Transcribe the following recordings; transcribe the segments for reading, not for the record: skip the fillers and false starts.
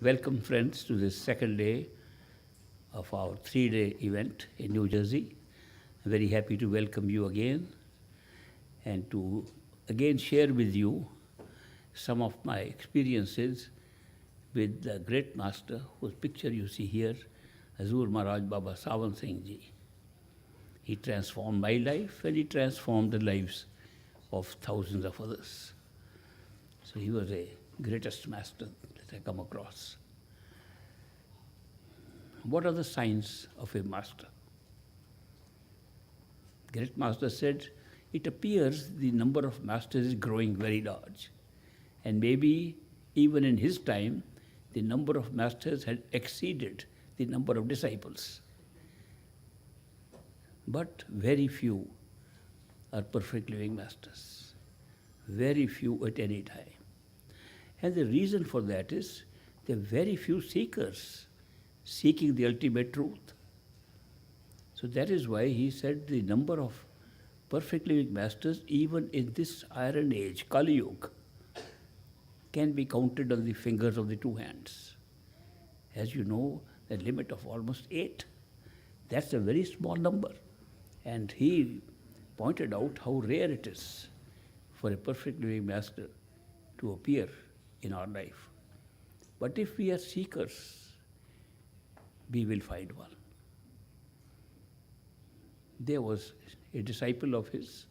Welcome, friends, to this second day of our 3-day event in New Jersey. I'm very happy to welcome you again and to again share with you some of my experiences with the great master whose picture you see here, Hazur Maharaj Baba Sawan Singh Ji. He transformed my life and he transformed the lives of thousands of others. So he was a greatest master that I come across. What are the signs of a master? Great master said, it appears the number of masters is growing very large. And maybe even in his time, the number of masters had exceeded the number of disciples. But very few are perfect living masters. Very few at any time. And the reason for that is there are very few seekers seeking the ultimate truth. So that is why he said the number of perfect living masters, even in this iron age, Kali Yuga, can be counted on the fingers of the two hands. As you know, the limit of almost 8. That's a very small number. And he pointed out how rare it is for a perfect living master to appear in our life. But if we are seekers, we will find one. There was a disciple of his.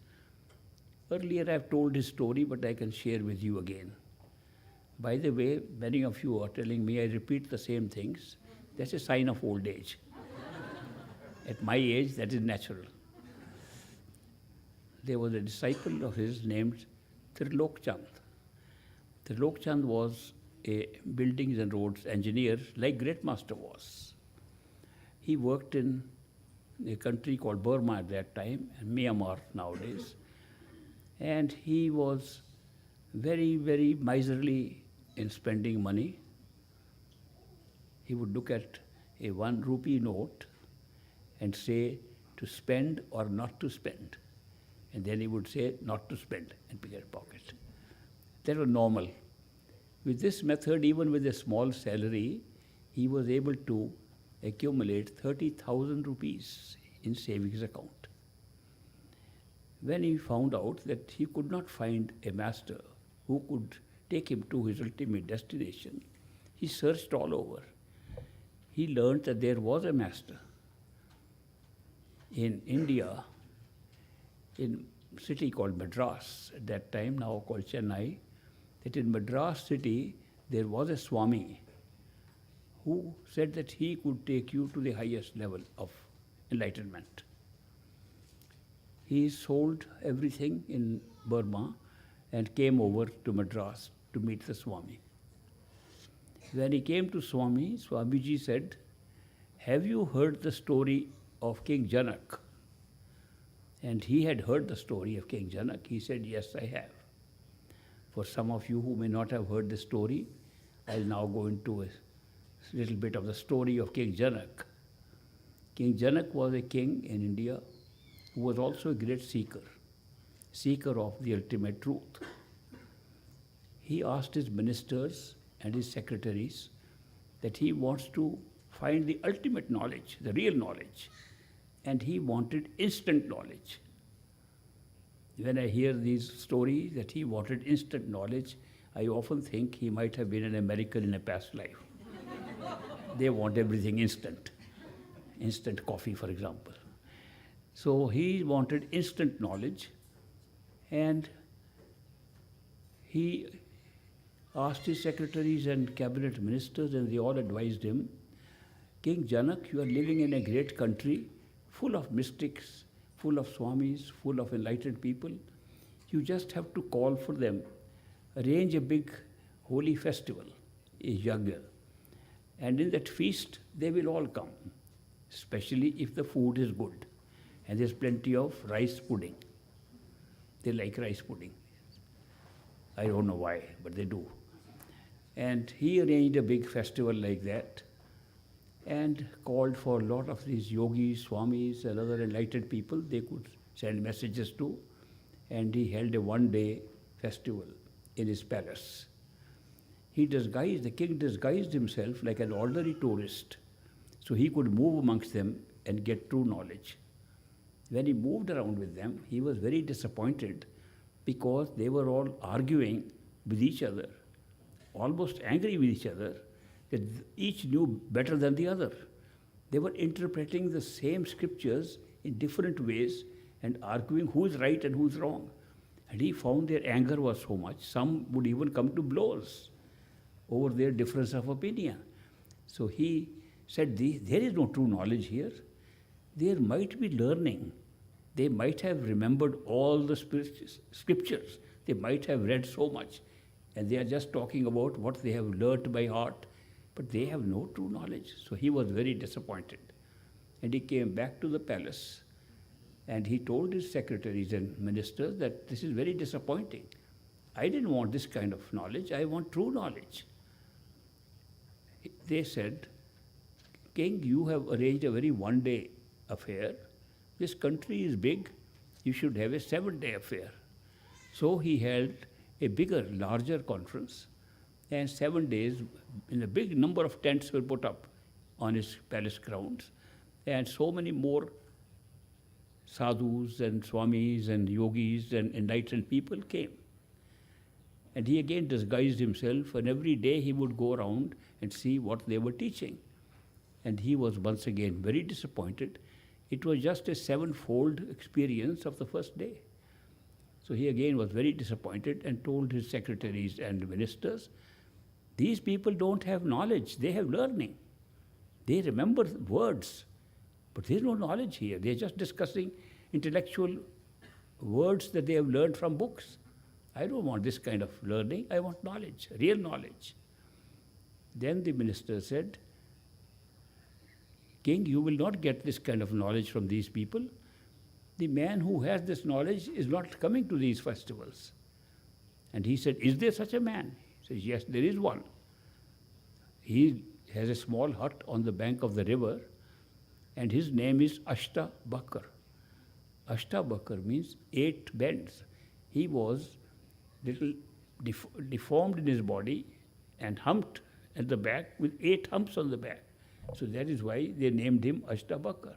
Earlier I have told his story, but I can share with you again. By the way, many of you are telling me I repeat the same things. That's a sign of old age. At my age, that is natural. There was a disciple of his named Trilok Chand. Trilok Chand was a buildings and roads engineer like Great Master was. He worked in a country called Burma at that time, and Myanmar nowadays. And he was very, very miserly in spending money. He would look at a 1 rupee note and say to spend or not to spend. And then he would say not to spend and pick a pocket. That was normal. With this method, even with a small salary, he was able to accumulate 30,000 rupees in savings account. When he found out that he could not find a master who could take him to his ultimate destination, he searched all over. He learned that there was a master in India, in a city called Madras at that time, now called Chennai, that in Madras city there was a Swami who said that he could take you to the highest level of enlightenment. He sold everything in Burma and came over to Madras to meet the Swami. When he came to Swami, Swamiji said, have you heard the story of King Janak? And he had heard the story of King Janak. He said, yes, I have. For some of you who may not have heard the story, I'll now go into a little bit of the story of King Janak. King Janak was a king in India who was also a great seeker of the ultimate truth. He asked his ministers and his secretaries that he wants to find the ultimate knowledge, the real knowledge, and he wanted instant knowledge. When I hear these stories that he wanted instant knowledge, I often think he might have been an American in a past life. They want everything instant. Instant coffee, for example. So he wanted instant knowledge, and he asked his secretaries and cabinet ministers, and they all advised him, King Janak, you are living in a great country, full of mystics, full of swamis, full of enlightened people. You just have to call for them, arrange a big holy festival, a yagya, and in that feast they will all come, especially if the food is good. And there's plenty of rice pudding. They like rice pudding. I don't know why, but they do. And he arranged a big festival like that and called for a lot of these yogis, swamis, and other enlightened people they could send messages to. And he held a one-day festival in his palace. The king disguised himself like an ordinary tourist, so he could move amongst them and get true knowledge. When he moved around with them, he was very disappointed because they were all arguing with each other, almost angry with each other, that each knew better than the other. They were interpreting the same scriptures in different ways and arguing who's right and who's wrong. And he found their anger was so much, some would even come to blows over their difference of opinion. So he said, there is no true knowledge here. There might be learning. They might have remembered all the scriptures. They might have read so much. And they are just talking about what they have learnt by heart, but they have no true knowledge. So he was very disappointed. And he came back to the palace and he told his secretaries and ministers that this is very disappointing. I didn't want this kind of knowledge. I want true knowledge. They said, King, you have arranged a very one-day affair. This country is big. You should have a 7-day affair. So he held a bigger, larger conference, and 7 days, in a big number of tents were put up on his palace grounds, and so many more sadhus and swamis and yogis and enlightened people came. And he again disguised himself, and every day he would go around and see what they were teaching. And he was once again very disappointed. It was just a 7-fold experience of the first day. So he again was very disappointed and told his secretaries and ministers, these people don't have knowledge, they have learning. They remember words, but there is no knowledge here. They are just discussing intellectual words that they have learned from books. I don't want this kind of learning, I want knowledge, real knowledge. Then the minister said, King, you will not get this kind of knowledge from these people. The man who has this knowledge is not coming to these festivals. And he said, is there such a man? He says, yes, there is one. He has a small hut on the bank of the river, and his name is Ashtabakar. Ashtabakar means 8 bends. He was little deformed in his body and humped at the back with 8 humps on the back. So that is why they named him Ashtabakar.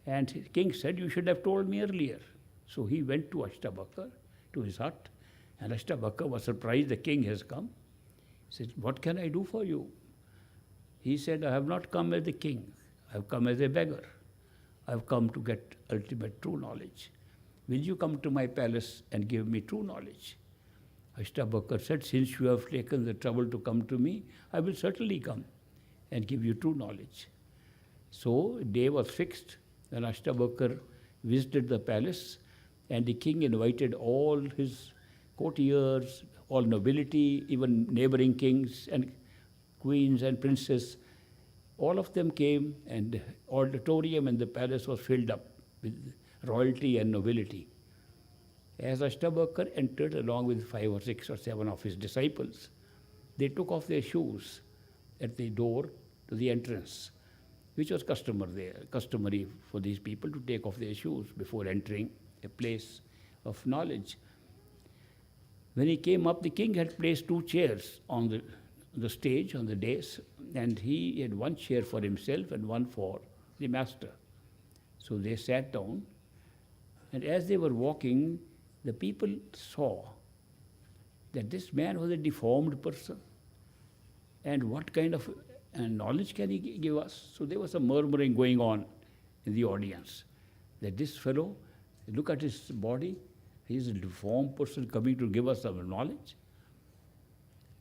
And the king said, you should have told me earlier. So he went to Ashtabakar, to his hut, and Ashtabakar was surprised the king has come. He said, what can I do for you? He said, I have not come as the king. I have come as a beggar. I have come to get ultimate true knowledge. Will you come to my palace and give me true knowledge? Ashtabakar said, since you have taken the trouble to come to me, I will certainly come and give you true knowledge. So a day was fixed, and Ashtabakar visited the palace, and the king invited all his courtiers, all nobility, even neighboring kings and queens and princes. All of them came, and the auditorium in the palace was filled up with royalty and nobility. As Ashtabakar entered along with 5 or 6 or 7 of his disciples, they took off their shoes at the door to the entrance, which was customary for these people to take off their shoes before entering a place of knowledge. When he came up, the king had placed 2 chairs on the stage, on the dais, and he had 1 chair for himself and 1 for the master. So they sat down, and as they were walking, the people saw that this man was a deformed person. And what kind of knowledge can he give us? So there was a murmuring going on in the audience that this fellow, look at his body, he is a deformed person coming to give us some knowledge.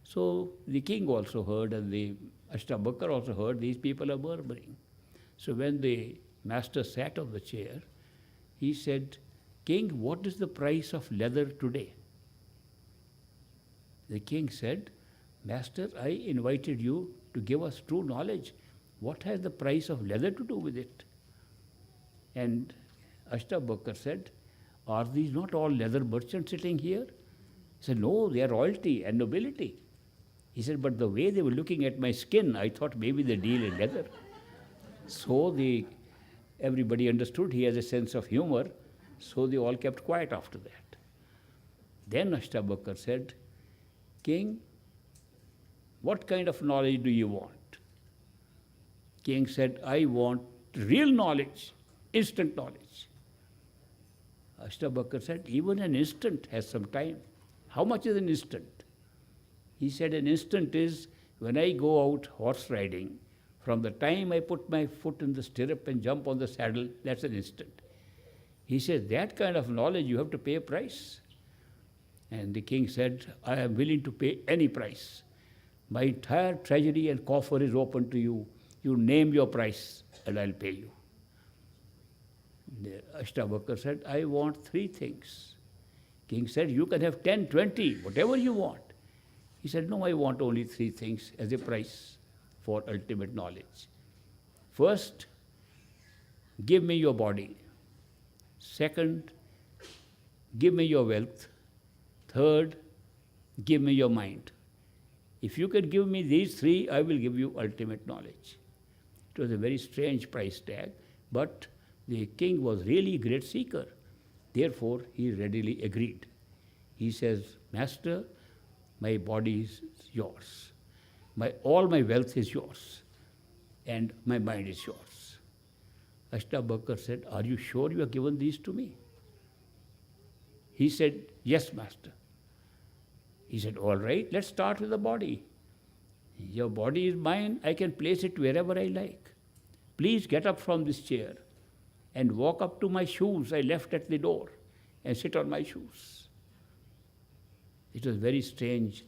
So the king also heard, and the Ashtabakar also heard, these people are murmuring. So when the master sat on the chair, he said, King, what is the price of leather today? The king said, Master, I invited you to give us true knowledge. What has the price of leather to do with it? And Ashtabakar said, are these not all leather merchants sitting here? He said, no, they are royalty and nobility. He said, but the way they were looking at my skin, I thought maybe they deal in leather. So everybody understood he has a sense of humor, so they all kept quiet after that. Then Ashtabakar said, King, what kind of knowledge do you want? King said, I want real knowledge, instant knowledge. Ashtabakar said, even an instant has some time. How much is an instant? He said, an instant is when I go out horse riding, from the time I put my foot in the stirrup and jump on the saddle, that's an instant. He said, that kind of knowledge, you have to pay a price. And the king said, I am willing to pay any price. My entire treasury and coffer is open to you. You name your price and I'll pay you. Ashtabakar said, I want 3 things. King said, you can have 10, 20, whatever you want. He said, no, I want only 3 things as a price for ultimate knowledge. First, give me your body. Second, give me your wealth. Third, give me your mind. If you can give me these 3, I will give you ultimate knowledge. It was a very strange price tag, but the king was really a great seeker. Therefore, he readily agreed. He says, Master, my body is yours. All my wealth is yours. And my mind is yours. Ashtabakar said, are you sure you have given these to me? He said, yes, Master. He said, all right, let's start with the body. Your body is mine. I can place it wherever I like. Please get up from this chair and walk up to my shoes I left at the door and sit on my shoes. It was a very strange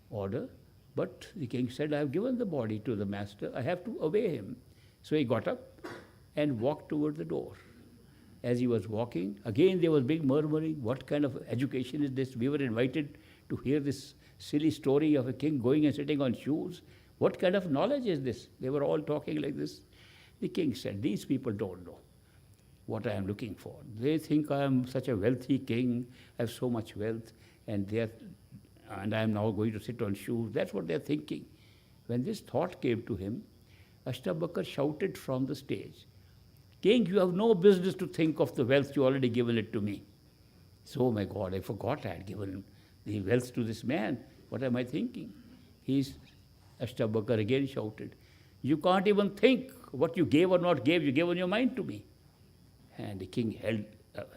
order, but the king said, I have given the body to the master. I have to obey him. So he got up and walked toward the door. As he was walking, again there was big murmuring. What kind of education is this? We were invited to hear this silly story of a king going and sitting on shoes. What kind of knowledge is this? They were all talking like this. The king said, these people don't know what I am looking for. They think I am such a wealthy king, I have so much wealth, and I am now going to sit on shoes. That's what they're thinking. When this thought came to him, Ashtabakar shouted from the stage, King, you have no business to think of the wealth, you already given it to me. So, my God, I forgot I had given the wealth to this man. What am I thinking? Ashtabakar again shouted, you can't even think what you gave or not gave, you gave on your mind to me. And the king held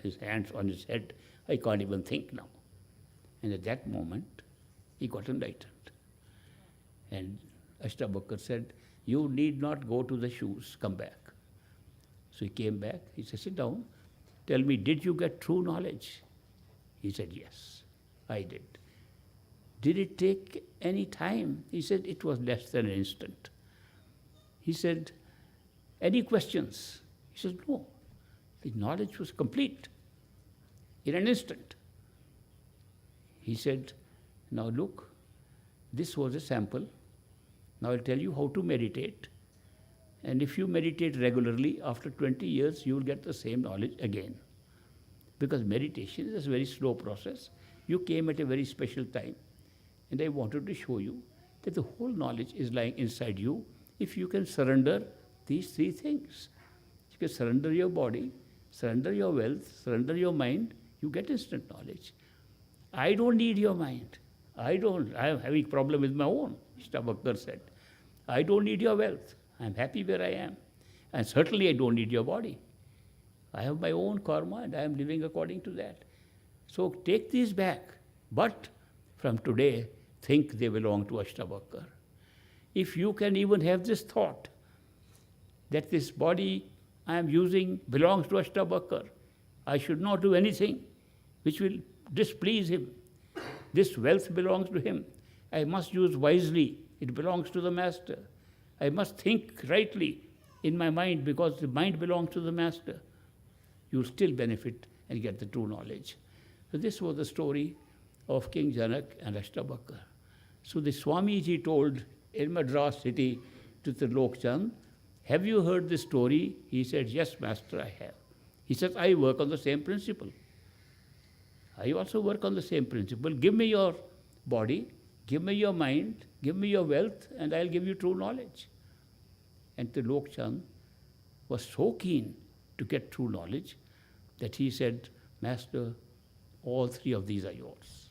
his hands on his head. I can't even think now. And at that moment, he got enlightened. And Ashtabakar said, you need not go to the shoes, come back. So he came back, he said, sit down, tell me, did you get true knowledge? He said, yes, I did. Did it take any time? He said, it was less than an instant. He said, any questions? He said, no. The knowledge was complete in an instant. He said, now look, this was a sample. Now I'll tell you how to meditate. And if you meditate regularly, after 20 years, you will get the same knowledge again. Because meditation is a very slow process. You came at a very special time. And I wanted to show you that the whole knowledge is lying inside you if you can surrender these 3 things. You can surrender your body, surrender your wealth, surrender your mind, you get instant knowledge. I don't need your mind. I am having a problem with my own, Ashtabakar said. I don't need your wealth. I'm happy where I am. And certainly I don't need your body. I have my own karma and I am living according to that. So take these back. But from today, think they belong to Ashtabakar. If you can even have this thought that this body I am using belongs to Ashtabakar, I should not do anything which will displease him. This wealth belongs to him. I must use wisely. It belongs to the master. I must think rightly in my mind because the mind belongs to the master. You still benefit and get the true knowledge. So this was the story of King Janak and Ashtabakar. So the Swamiji told in Madras city to the Lokchand, have you heard this story? He said, yes, master, I have. He said, I work on the same principle. I also work on the same principle. Give me your body, give me your mind, give me your wealth, and I'll give you true knowledge. And the Lokchand was so keen to get true knowledge that he said, Master, all 3 of these are yours.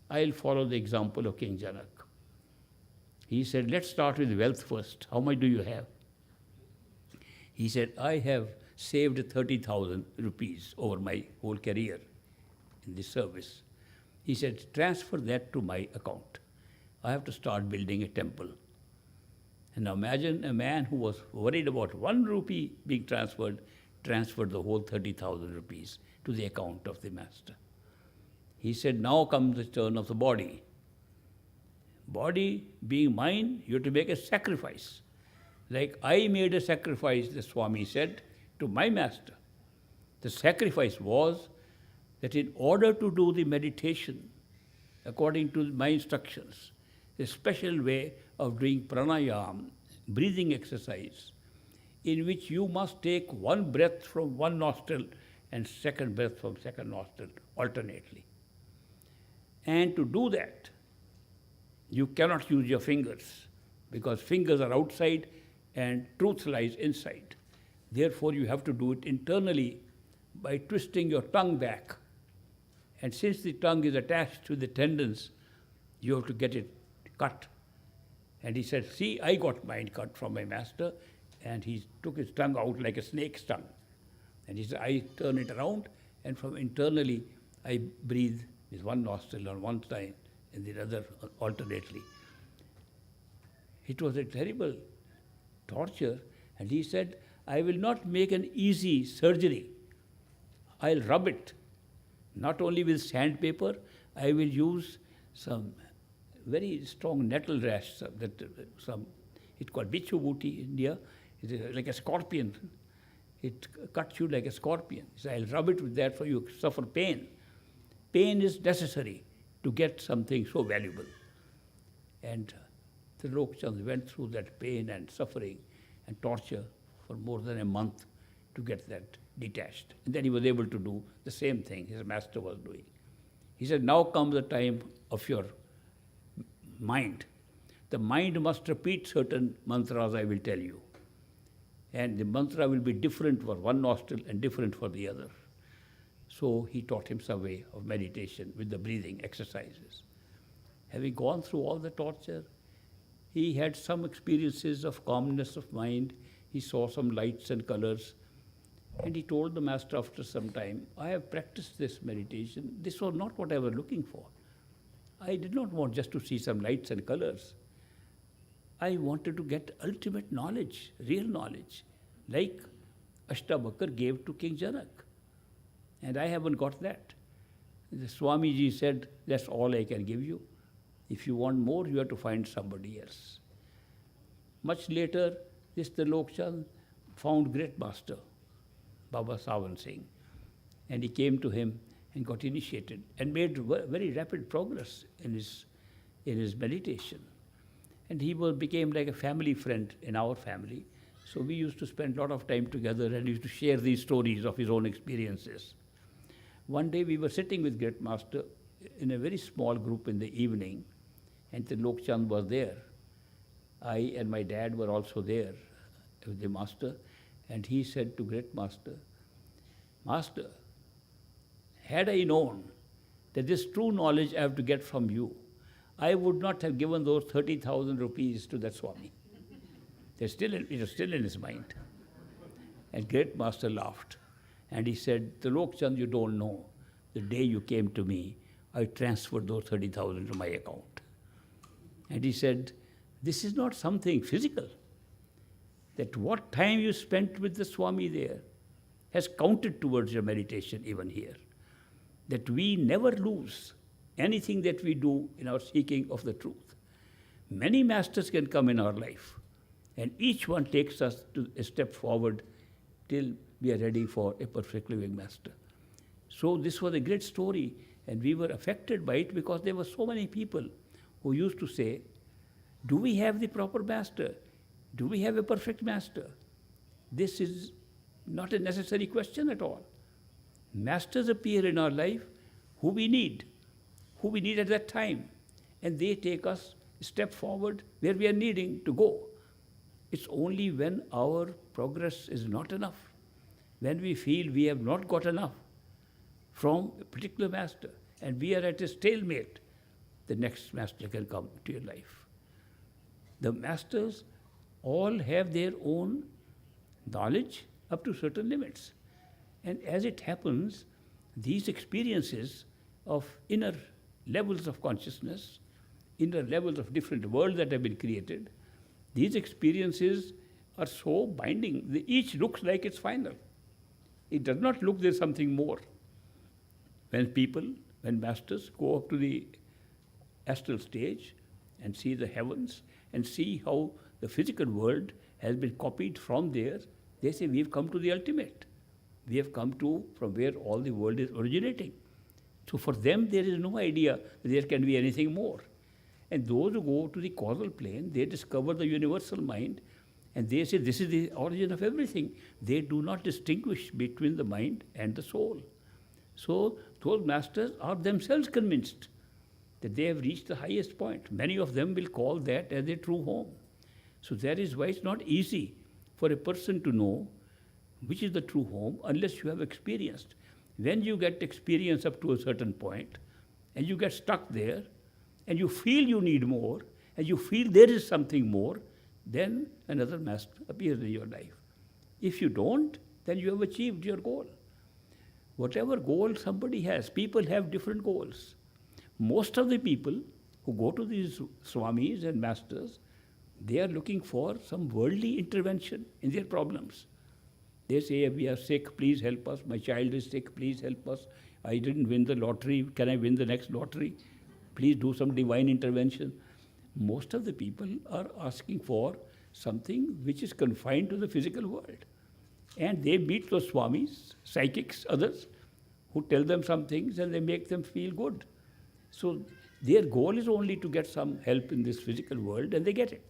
I'll follow the example of King Janak. He said, let's start with wealth first. How much do you have? He said, I have saved 30,000 rupees over my whole career in this service. He said, transfer that to my account. I have to start building a temple. And now imagine a man who was worried about 1 rupee being transferred the whole 30,000 rupees to the account of the master. He said, now comes the turn of the body. Body being mine, you have to make a sacrifice. Like I made a sacrifice, the Swami said, to my master. The sacrifice was that in order to do the meditation, according to my instructions, a special way of doing pranayam, breathing exercise, in which you must take one breath from one nostril and second breath from second nostril alternately. And to do that, you cannot use your fingers, because fingers are outside and truth lies inside. Therefore, you have to do it internally by twisting your tongue back. And since the tongue is attached to the tendons, you have to get it cut. And he said, see, I got mine cut from my master, and he took his tongue out like a snake's tongue. And he said, I turn it around, and from internally, I breathe with one nostril on one side and the other alternately. It was a terrible torture, and he said, I will not make an easy surgery. I'll rub it, not only with sandpaper, I will use some very strong nettle rash, it's called bichubuti in India. It is like a scorpion. It cuts you like a scorpion. So I'll rub it with that for you suffer pain. Pain is necessary to get something so valuable. And Trilok Chand went through that pain and suffering and torture for more than a month to get that detached. And then he was able to do the same thing his master was doing. He said, now comes the time of your mind. The mind must repeat certain mantras I will tell you. And the mantra will be different for one nostril and different for the other. So he taught him some way of meditation with the breathing exercises. Having gone through all the torture, he had some experiences of calmness of mind. He saw some lights and colors. And he told the master after some time, I have practiced this meditation. This was not what I was looking for. I did not want just to see some lights and colors. I wanted to get ultimate knowledge, real knowledge, like Ashtabakar gave to King Janak. And I haven't got that. The Swamiji said, that's all I can give you. If you want more, you have to find somebody else. Much later, this Trilok Chand found great master, Baba Sawan Singh. And he came to him and got initiated and made very rapid progress in his meditation. And he became like a family friend in our family. So we used to spend a lot of time together and used to share these stories of his own experiences. One day we were sitting with Great Master in a very small group in the evening, and Trilok Chand was there. I and my dad were also there with the Master, and he said to Great Master, Master, had I known that this true knowledge I have to get from you, I would not have given those 30,000 rupees to that Swami. It was still in his mind. And Great Master laughed. And he said, Trilok Chand, you don't know. The day you came to me, I transferred those 30,000 to my account. And he said, this is not something physical. That what time you spent with the Swami there has counted towards your meditation even here. That we never lose anything that we do in our seeking of the truth. Many masters can come in our life, and each one takes us to a step forward till we are ready for a perfect living master. So this was a great story, and we were affected by it because there were so many people who used to say, do we have the proper master? Do we have a perfect master? This is not a necessary question at all. Masters appear in our life who we need at that time, and they take us a step forward where we are needing to go. It's only when our progress is not enough, when we feel we have not got enough from a particular master, and we are at a stalemate, the next master can come to your life. The masters all have their own knowledge up to certain limits. And as it happens, these experiences of inner levels of consciousness, inner levels of different worlds that have been created, these experiences are so binding. Each looks like it's final. It does not look there's something more. When masters go up to the astral stage and see the heavens and see how the physical world has been copied from there, they say, we've come to the ultimate. We have come to from where all the world is originating. So for them, there is no idea that there can be anything more. And those who go to the causal plane, they discover the universal mind, and they say this is the origin of everything. They do not distinguish between the mind and the soul. So those masters are themselves convinced that they have reached the highest point. Many of them will call that as their true home. So that is why it's not easy for a person to know which is the true home unless you have experienced. When you get experience up to a certain point and you get stuck there and you feel you need more and you feel there is something more, then another master appears in your life. If you don't, then you have achieved your goal. Whatever goal somebody has, people have different goals. Most of the people who go to these swamis and masters, they are looking for some worldly intervention in their problems. They say, we are sick, please help us. My child is sick, please help us. I didn't win the lottery, can I win the next lottery? Please do some divine intervention. Most of the people are asking for something which is confined to the physical world. And they meet those swamis, psychics, others, who tell them some things and they make them feel good. So their goal is only to get some help in this physical world, and they get it.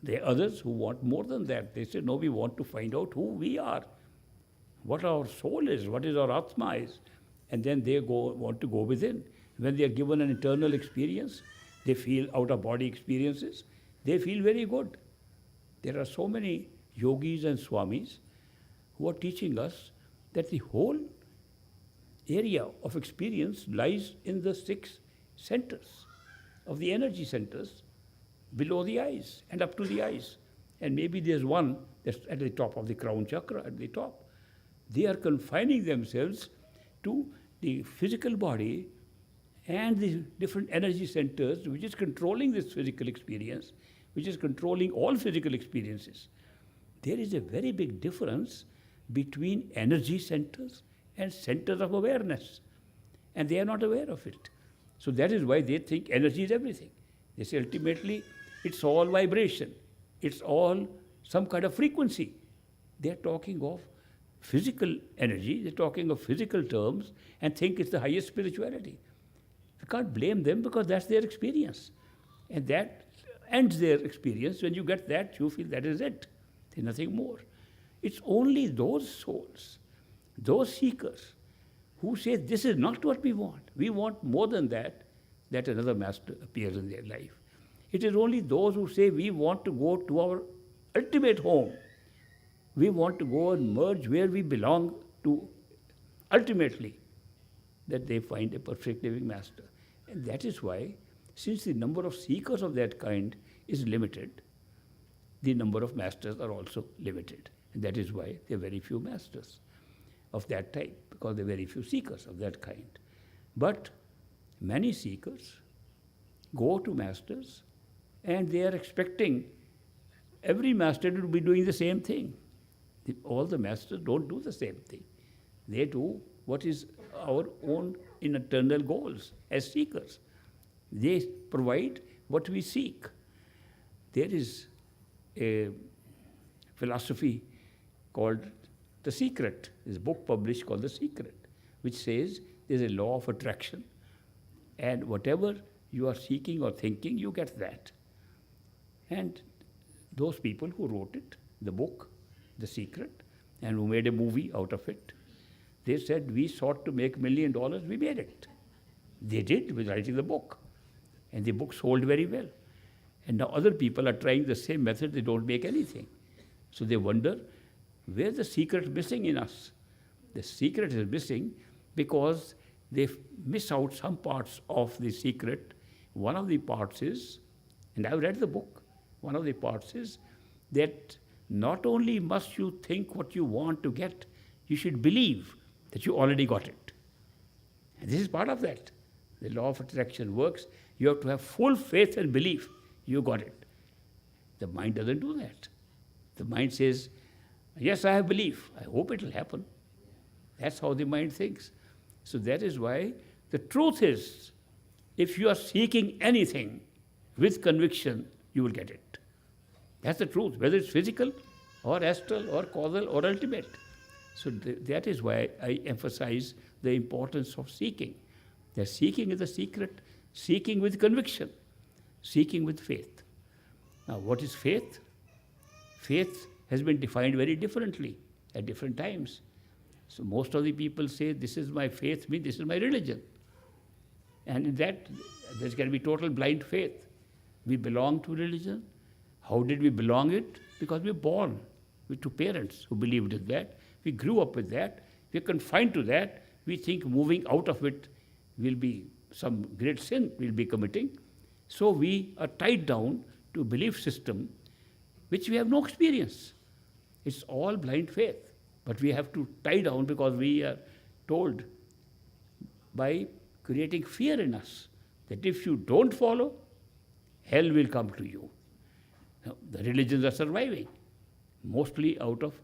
There are others who want more than that. They say, no, we want to find out who we are, what our soul is, what is our Atma is. And then they want to go within. When they are given an internal experience, they feel out-of-body experiences, they feel very good. There are so many yogis and swamis who are teaching us that the whole area of experience lies in the 6 centers of the energy centers below the eyes and up to the eyes. And maybe there's one that's at the top of the crown chakra, at the top. They are confining themselves to the physical body and the different energy centers which is controlling this physical experience, which is controlling all physical experiences. There is a very big difference between energy centers and centers of awareness. And they are not aware of it. So that is why they think energy is everything. They say ultimately it's all vibration. It's all some kind of frequency. They are talking of physical energy, they're talking of physical terms and think it's the highest spirituality. You can't blame them because that's their experience. And that ends their experience. When you get that, you feel that is it. There's nothing more. It's only those souls, those seekers, who say this is not what we want more than that, that another master appears in their life. It is only those who say we want to go to our ultimate home. We want to go and merge where we belong to ultimately, that they find a perfect living master. And that is why, since the number of seekers of that kind is limited, the number of masters are also limited. And that is why there are very few masters of that type, because there are very few seekers of that kind. But many seekers go to masters and they are expecting every master to be doing the same thing. All the masters don't do the same thing. They do what is our own internal goals as seekers. They provide what we seek. There is a philosophy called The Secret. There's a book published called The Secret, which says there's a law of attraction. And whatever you are seeking or thinking, you get that. And those people who wrote it, the book, The Secret, and who made a movie out of it, they said, we sought to make $1 million, we made it. They did with writing the book. And the book sold very well. And now other people are trying the same method, they don't make anything. So they wonder, where's the secret missing in us? The secret is missing because they miss out some parts of the secret. One of the parts is, and I've read the book, one of the parts is that not only must you think what you want to get, you should believe that you already got it. And this is part of that. The law of attraction works. You have to have full faith and belief you got it. The mind doesn't do that. The mind says, yes, I have belief. I hope it will happen. That's how the mind thinks. So that is why the truth is, if you are seeking anything with conviction, you will get it. That's the truth, whether it's physical or astral or causal or ultimate. So that is why I emphasize the importance of seeking. That seeking is the secret, seeking with conviction, seeking with faith. Now, what is faith? Faith has been defined very differently at different times. So most of the people say, this is my faith, means this is my religion. And in that, there's going to be total blind faith. We belong to religion. How did we belong it? Because we were born with two parents who believed in that. We grew up with that. We are confined to that. We think moving out of it will be some great sin we'll be committing. So we are tied down to a belief system which we have no experience. It's all blind faith. But we have to tie down because we are told by creating fear in us that if you don't follow, hell will come to you. Now, the religions are surviving, mostly out of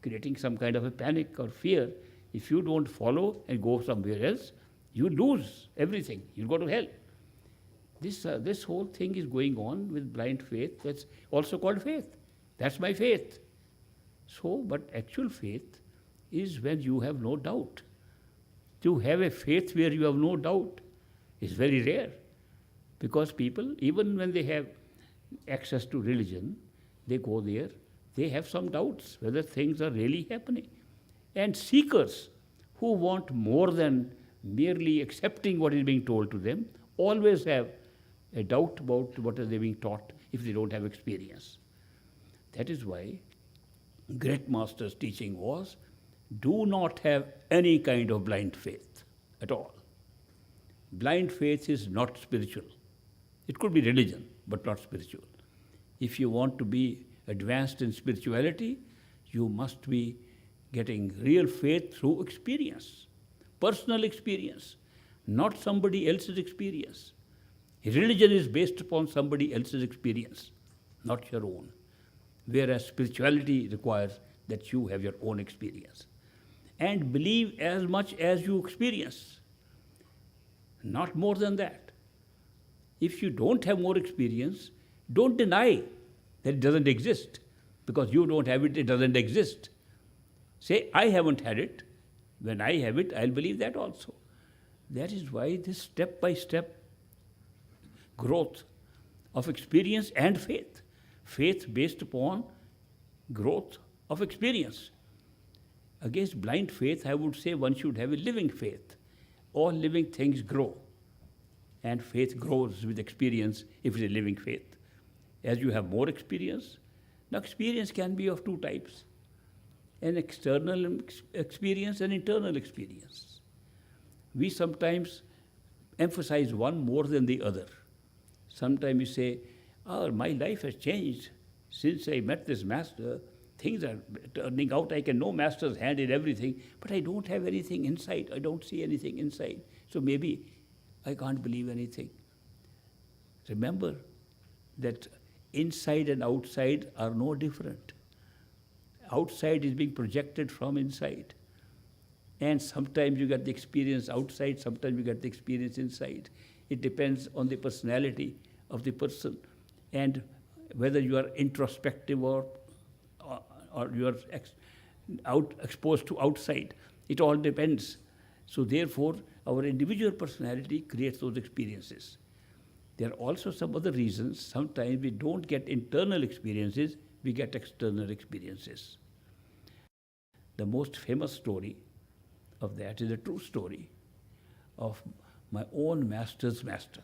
creating some kind of a panic or fear. If you don't follow and go somewhere else, you lose everything. You'll go to hell. This whole thing is going on with blind faith. That's also called faith. That's my faith. So, but actual faith is when you have no doubt. To have a faith where you have no doubt is very rare. Because people, even when they have access to religion, they go there, they have some doubts whether things are really happening. And seekers who want more than merely accepting what is being told to them always have a doubt about what are they being taught if they don't have experience. That is why great master's teaching was, do not have any kind of blind faith at all. Blind faith is not spiritual. It could be religion, but not spiritual. If you want to be advanced in spirituality, you must be getting real faith through experience, personal experience, not somebody else's experience. Religion is based upon somebody else's experience, not your own. Whereas spirituality requires that you have your own experience. And believe as much as you experience, not more than that. If you don't have more experience, don't deny that it doesn't exist. Because you don't have it, it doesn't exist. Say, I haven't had it. When I have it, I'll believe that also. That is why this step-by-step growth of experience and faith. Faith based upon growth of experience. Against blind faith, I would say one should have a living faith. All living things grow. And faith grows with experience if it's a living faith. As you have more experience, now experience can be of two types. An external experience and internal experience. We sometimes emphasize one more than the other. Sometimes we say, oh, my life has changed since I met this master. Things are turning out. I can know master's hand in everything, but I don't have anything inside. I don't see anything inside. So maybe I can't believe anything. Remember that inside and outside are no different. Outside is being projected from inside. And sometimes you get the experience outside, sometimes you get the experience inside. It depends on the personality of the person and whether you are introspective or you are exposed to outside. It all depends. So therefore, our individual personality creates those experiences. There are also some other reasons. Sometimes we don't get internal experiences, we get external experiences. The most famous story of that is a true story of my own master's master.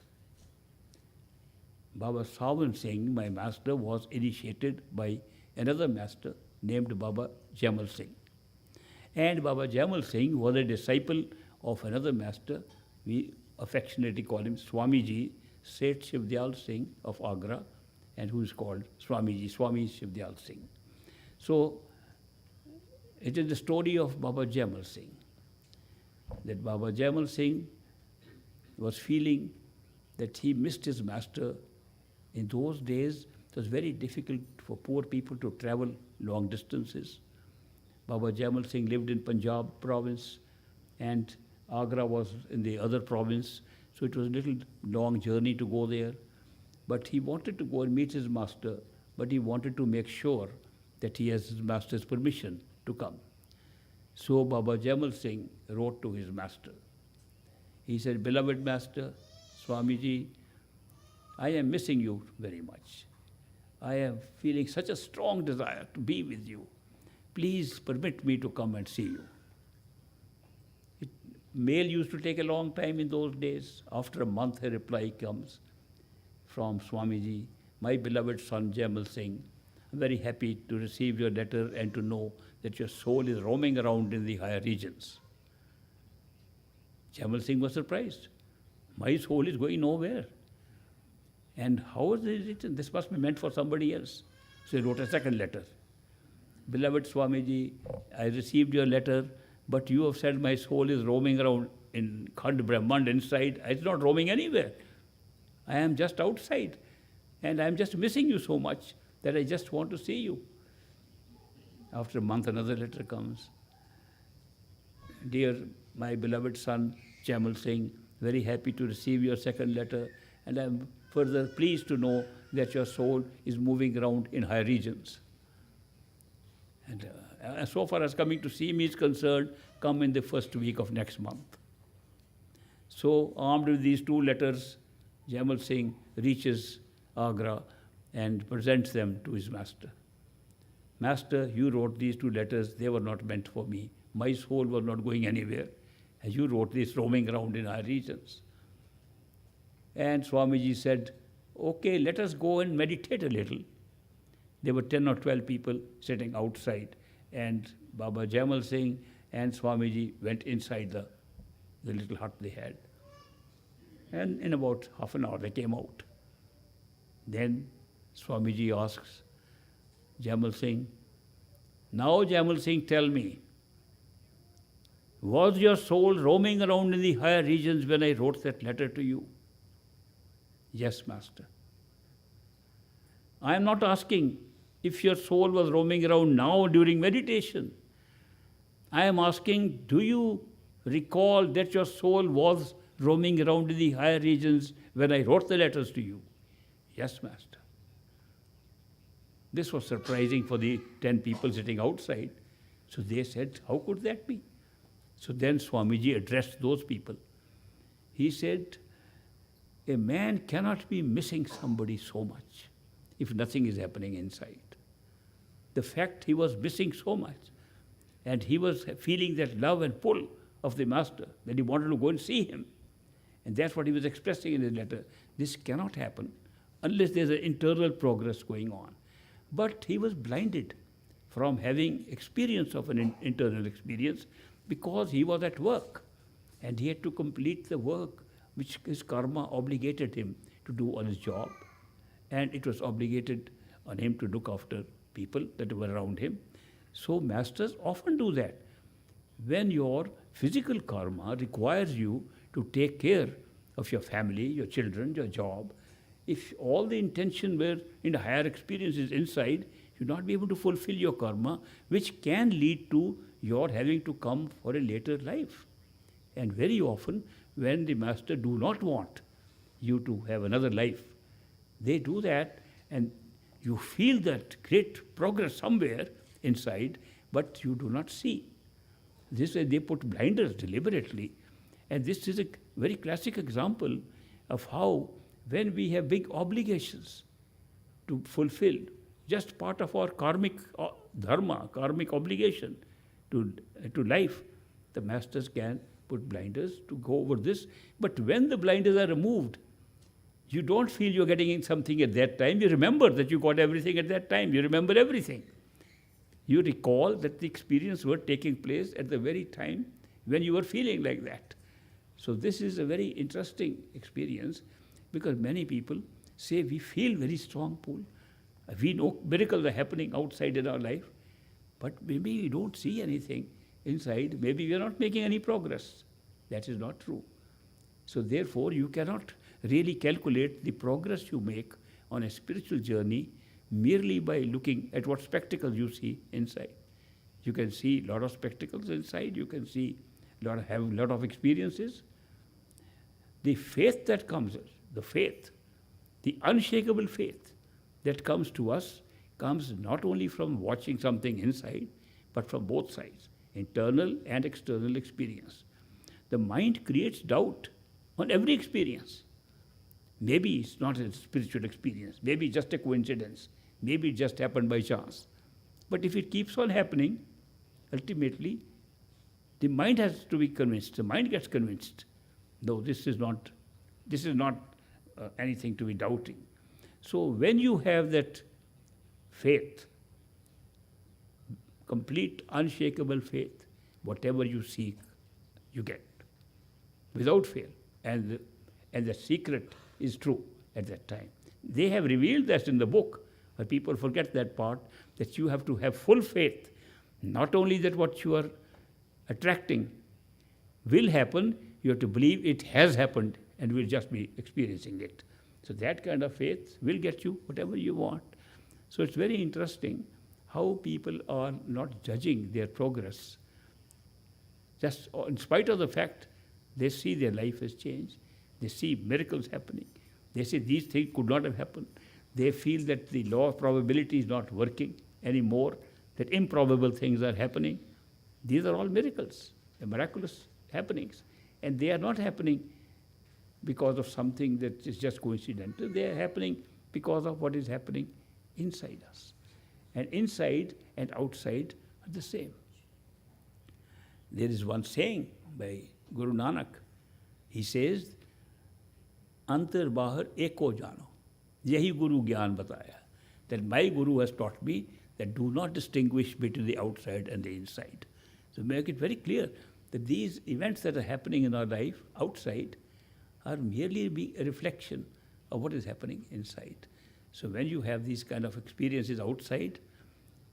Baba Sawan Singh, my master, was initiated by another master named Baba Jamal Singh. And Baba Jamal Singh was a disciple of another master. We affectionately call him Swamiji Seth Shivdyal Singh of Agra. and who is called Swamiji, Swami Shivdayal Singh. So, it is the story of Baba Jaimal Singh, that Baba Jaimal Singh was feeling that he missed his master. In those days, it was very difficult for poor people to travel long distances. Baba Jaimal Singh lived in Punjab province, and Agra was in the other province, so it was a little long journey to go there. But he wanted to go and meet his master, but he wanted to make sure that he has his master's permission to come. So Baba Jaimal Singh wrote to his master. He said, "Beloved master, Swamiji, I am missing you very much. I am feeling such a strong desire to be with you. Please permit me to come and see you." Mail used to take a long time in those days. After a month, a reply comes from Swamiji, "My beloved son Jaimal Singh, I'm very happy to receive your letter and to know that your soul is roaming around in the higher regions." Jaimal Singh was surprised. My soul is going nowhere. And how is it written? This must be meant for somebody else. So he wrote a second letter. "Beloved Swamiji, I received your letter, but you have said my soul is roaming around in Khand Brahmand inside. It's not roaming anywhere. I am just outside. And I am just missing you so much that I just want to see you." After a month, another letter comes. "Dear, my beloved son, Jaimal Singh, very happy to receive your second letter, and I am further pleased to know that your soul is moving around in high regions. And so far as coming to see me is concerned, come in the first week of next month." So, armed with these two letters, Jaimal Singh reaches Agra and presents them to his master. "Master, you wrote these two letters, they were not meant for me. My soul was not going anywhere. And you wrote this roaming around in our regions." And Swamiji said, "Okay, let us go and meditate a little." There were 10 or 12 people sitting outside, and Baba Jaimal Singh and Swamiji went inside the little hut they had. And in about half an hour they came out. Then Swamiji asks Jaimal Singh, "Now Jaimal Singh, tell me, was your soul roaming around in the higher regions when I wrote that letter to you?" "Yes, Master." "I am not asking if your soul was roaming around now during meditation. I am asking, do you recall that your soul was roaming around in the higher regions when I wrote the letters to you?" "Yes, Master." This was surprising for the 10 people sitting outside. So they said, "How could that be?" So then Swamiji addressed those people. He said, "A man cannot be missing somebody so much if nothing is happening inside." The fact he was missing so much, and he was feeling that love and pull of the master, that he wanted to go and see him. And that's what he was expressing in his letter. This cannot happen unless there's an internal progress going on. But he was blinded from having experience of an internal experience because he was at work. And he had to complete the work which his karma obligated him to do on his job. And it was obligated on him to look after people that were around him. So masters often do that. When your physical karma requires you to take care of your family, your children, your job, if all the intention were in the higher experiences inside, you'll not be able to fulfill your karma, which can lead to your having to come for a later life. And very often, when the master do not want you to have another life, they do that, and you feel that great progress somewhere inside, but you do not see. This way they put blinders deliberately. And this is a very classic example of how when we have big obligations to fulfill, just part of our karmic dharma, karmic obligation to life, the masters can put blinders to go over this. But when the blinders are removed, you don't feel you're getting something at that time. You remember that you got everything at that time. You remember everything. You recall that the experience were taking place at the very time when you were feeling like that. So this is a very interesting experience because many people say we feel very strong pull. We know miracles are happening outside in our life, but maybe we don't see anything inside. Maybe we are not making any progress. That is not true. So therefore, you cannot really calculate the progress you make on a spiritual journey merely by looking at what spectacles you see inside. You can see a lot of spectacles inside. You can see have a lot of experiences. The faith that comes, the unshakable faith that comes to us comes not only from watching something inside, but from both sides, internal and external experience. The mind creates doubt on every experience. Maybe it's not a spiritual experience, maybe it's just a coincidence, maybe it just happened by chance. But if it keeps on happening, ultimately, the mind has to be convinced. The mind gets convinced. No, this is not anything to be doubting. So when you have that faith, complete unshakable faith, whatever you seek, you get, without fail. And the secret is true at that time. They have revealed that in the book, but people forget that part, that you have to have full faith. Not only that what you are attracting will happen, you have to believe it has happened and will just be experiencing it. So that kind of faith will get you whatever you want. So it's very interesting how people are not judging their progress. Just in spite of the fact they see their life has changed, they see miracles happening, they say these things could not have happened. They feel that the law of probability is not working anymore, that improbable things are happening. These are all miracles, miraculous happenings. And they are not happening because of something that is just coincidental. They are happening because of what is happening inside us. And inside and outside are the same. There is one saying by Guru Nanak. He says, Antar Bahar Eko Jano. Yahi Guru Gyan Bataya. That my Guru has taught me that do not distinguish between the outside and the inside. So make it very clear that these events that are happening in our life outside are merely a reflection of what is happening inside. So when you have these kind of experiences outside,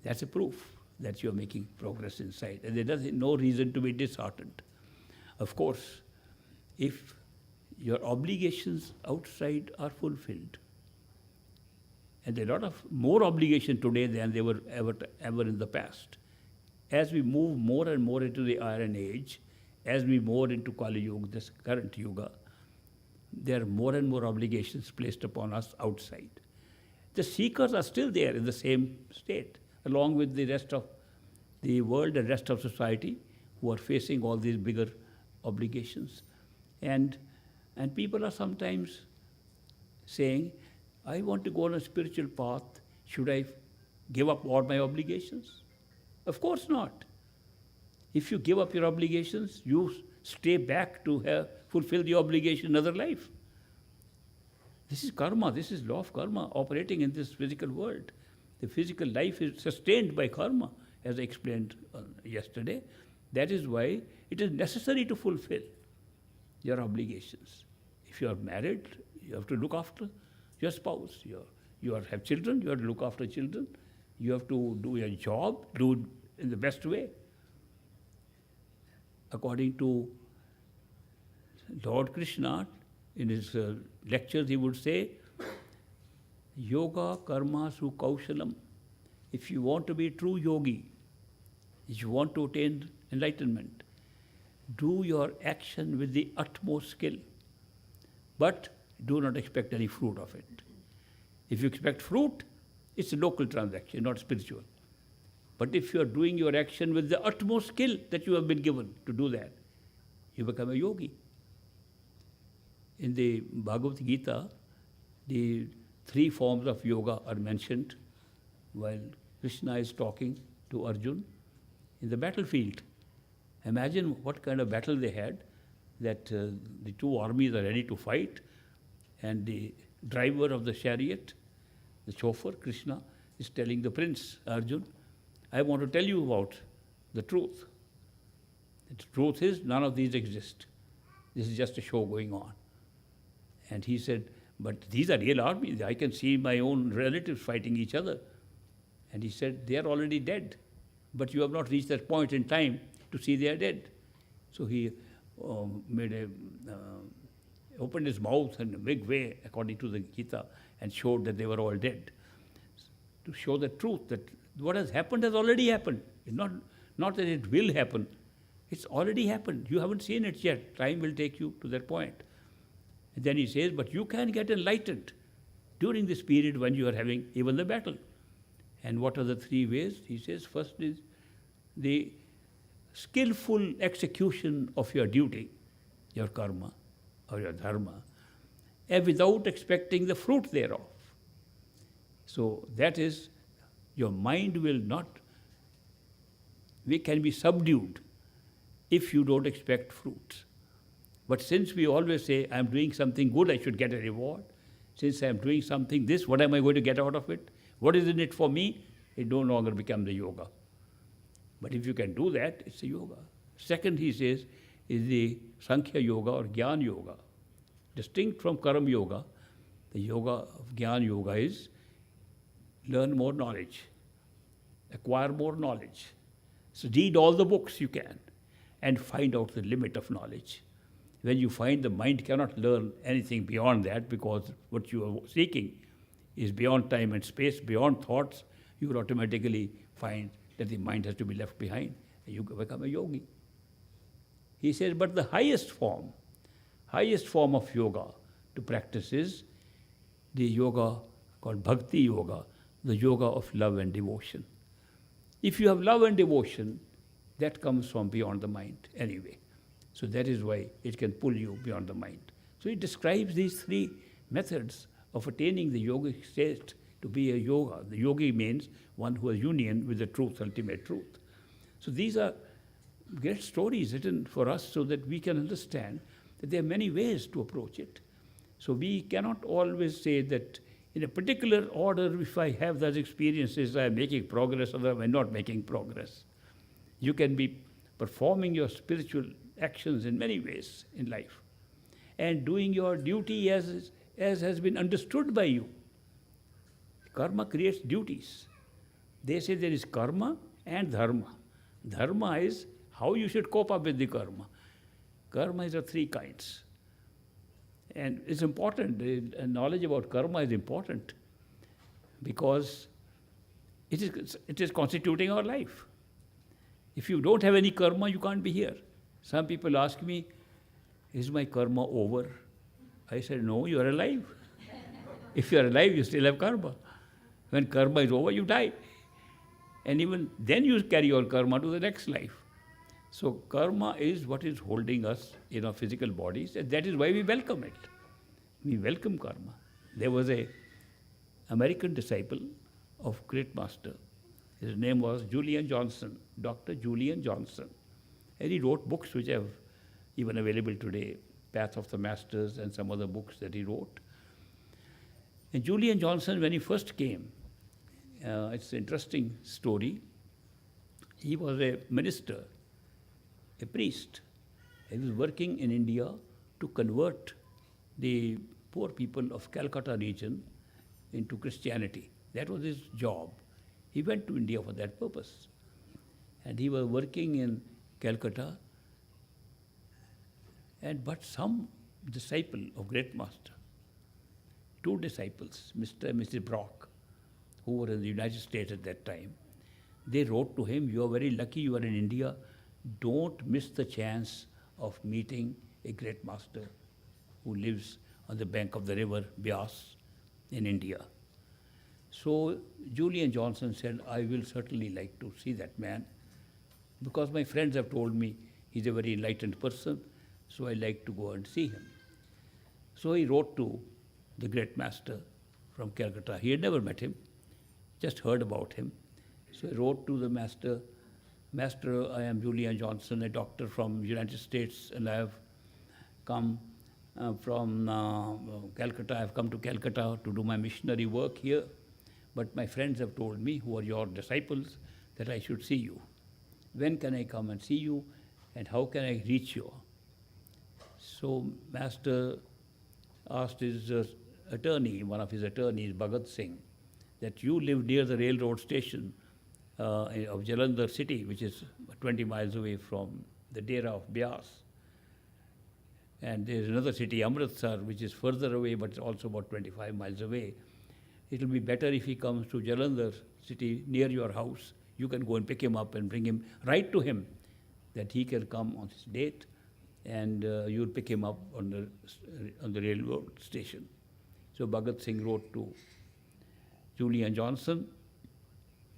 that's a proof that you're making progress inside. And there is no reason to be disheartened. Of course, if your obligations outside are fulfilled, and there are a lot of more obligations today than there were ever in the past. As we move more and more into the Iron Age, as we move into Kali Yuga, this current Yuga, there are more and more obligations placed upon us outside. The seekers are still there in the same state, along with the rest of the world and rest of society who are facing all these bigger obligations. And people are sometimes saying, I want to go on a spiritual path. Should I give up all my obligations? Of course not. If you give up your obligations, you stay back to fulfill the obligation in another life. This is karma. This is law of karma operating in this physical world. The physical life is sustained by karma, as I explained yesterday. That is why it is necessary to fulfill your obligations. If you are married, you have to look after your spouse. You have children, you have to look after children. You have to do your job, do it in the best way. According to Lord Krishna, in his lectures, he would say, Yoga karma su kaushalam. If you want to be a true yogi, if you want to attain enlightenment, do your action with the utmost skill. But do not expect any fruit of it. If you expect fruit, it's a local transaction, not spiritual. But if you are doing your action with the utmost skill that you have been given to do that, you become a yogi. In the Bhagavad Gita, the 3 forms of yoga are mentioned while Krishna is talking to Arjun in the battlefield. Imagine what kind of battle they had, that the 2 armies are ready to fight, and the driver of the chariot, the chauffeur, Krishna, is telling the prince, Arjun, I want to tell you about the truth. The truth is, none of these exist. This is just a show going on. And he said, But these are real armies. I can see my own relatives fighting each other. And he said, they are already dead. But you have not reached that point in time to see they are dead. So he opened his mouth in a big way, according to the Gita, and showed that they were all dead. To show the truth that what has happened has already happened. It's not that it will happen. It's already happened. You haven't seen it yet. Time will take you to that point. And then he says, but you can get enlightened during this period when you are having even the battle. And what are the three ways? He says, first is the skillful execution of your duty, your karma or your dharma, and without expecting the fruit thereof. So that is, your mind will not, we can be subdued if you don't expect fruits. But since we always say, I'm doing something good, I should get a reward. Since I'm doing something this, what am I going to get out of it? What is in it for me? It no longer becomes a yoga. But if you can do that, it's a yoga. Second, he says, is the Sankhya Yoga or Jnana Yoga. Distinct from Karma Yoga, the yoga of Jnana Yoga is learn more knowledge, acquire more knowledge. So read all the books you can and find out the limit of knowledge. When you find the mind cannot learn anything beyond that because what you are seeking is beyond time and space, beyond thoughts, you will automatically find that the mind has to be left behind and you become a yogi. He says, but the highest form of yoga to practice is the yoga called Bhakti Yoga, the yoga of love and devotion. If you have love and devotion, that comes from beyond the mind anyway. So that is why it can pull you beyond the mind. So he describes these three methods of attaining the yogic state to be a yoga. The yogi means one who has union with the truth, ultimate truth. So these are great stories written for us so that we can understand that there are many ways to approach it. So we cannot always say that in a particular order, if I have those experiences, I am making progress, or I am not making progress. You can be performing your spiritual actions in many ways in life and doing your duty as has been understood by you. Karma creates duties. They say there is karma and dharma. Dharma is how you should cope up with the karma. Karma is of three kinds. And it's important, knowledge about karma is important because it is constituting our life. If you don't have any karma, you can't be here. Some people ask me, is my karma over? I said, no, you are alive. If you are alive, you still have karma. When karma is over, you die. And even then you carry your karma to the next life. So karma is what is holding us in our physical bodies, and that is why we welcome it. We welcome karma. There was an American disciple of great master. His name was Julian Johnson, Dr. Julian Johnson. And he wrote books which are even available today, Path of the Masters and some other books that he wrote. And Julian Johnson, when he first came, it's an interesting story. He was a minister, a priest. He was working in India to convert the poor people of Calcutta region into Christianity. That was his job. He went to India for that purpose. And he was working in Calcutta. But some disciple of great master, two disciples, Mr. and Mrs. Brock, who were in the United States at that time, they wrote to him, you are very lucky you are in India. Don't miss the chance of meeting a great master who lives on the bank of the river Beas in India. So Julian Johnson said, I will certainly like to see that man because my friends have told me he's a very enlightened person, so I like to go and see him. So he wrote to the great master from Calcutta. He had never met him, just heard about him. So he wrote to the master, Master, I am Julian Johnson, a doctor from the United States, and I have come from Calcutta. I have come to Calcutta to do my missionary work here. But my friends have told me, who are your disciples, that I should see you. When can I come and see you, and how can I reach you? So Master asked his attorney, one of his attorneys, Bhagat Singh, that you live near the railroad station of Jalandhar city, which is 20 miles away from the Dera of Bias. And there's another city, Amritsar, which is further away, but also about 25 miles away. It will be better if he comes to Jalandhar city near your house. You can go and pick him up and bring him, write to him that he can come on this date, and you'll pick him up on the railroad station. So Bhagat Singh wrote to Julian Johnson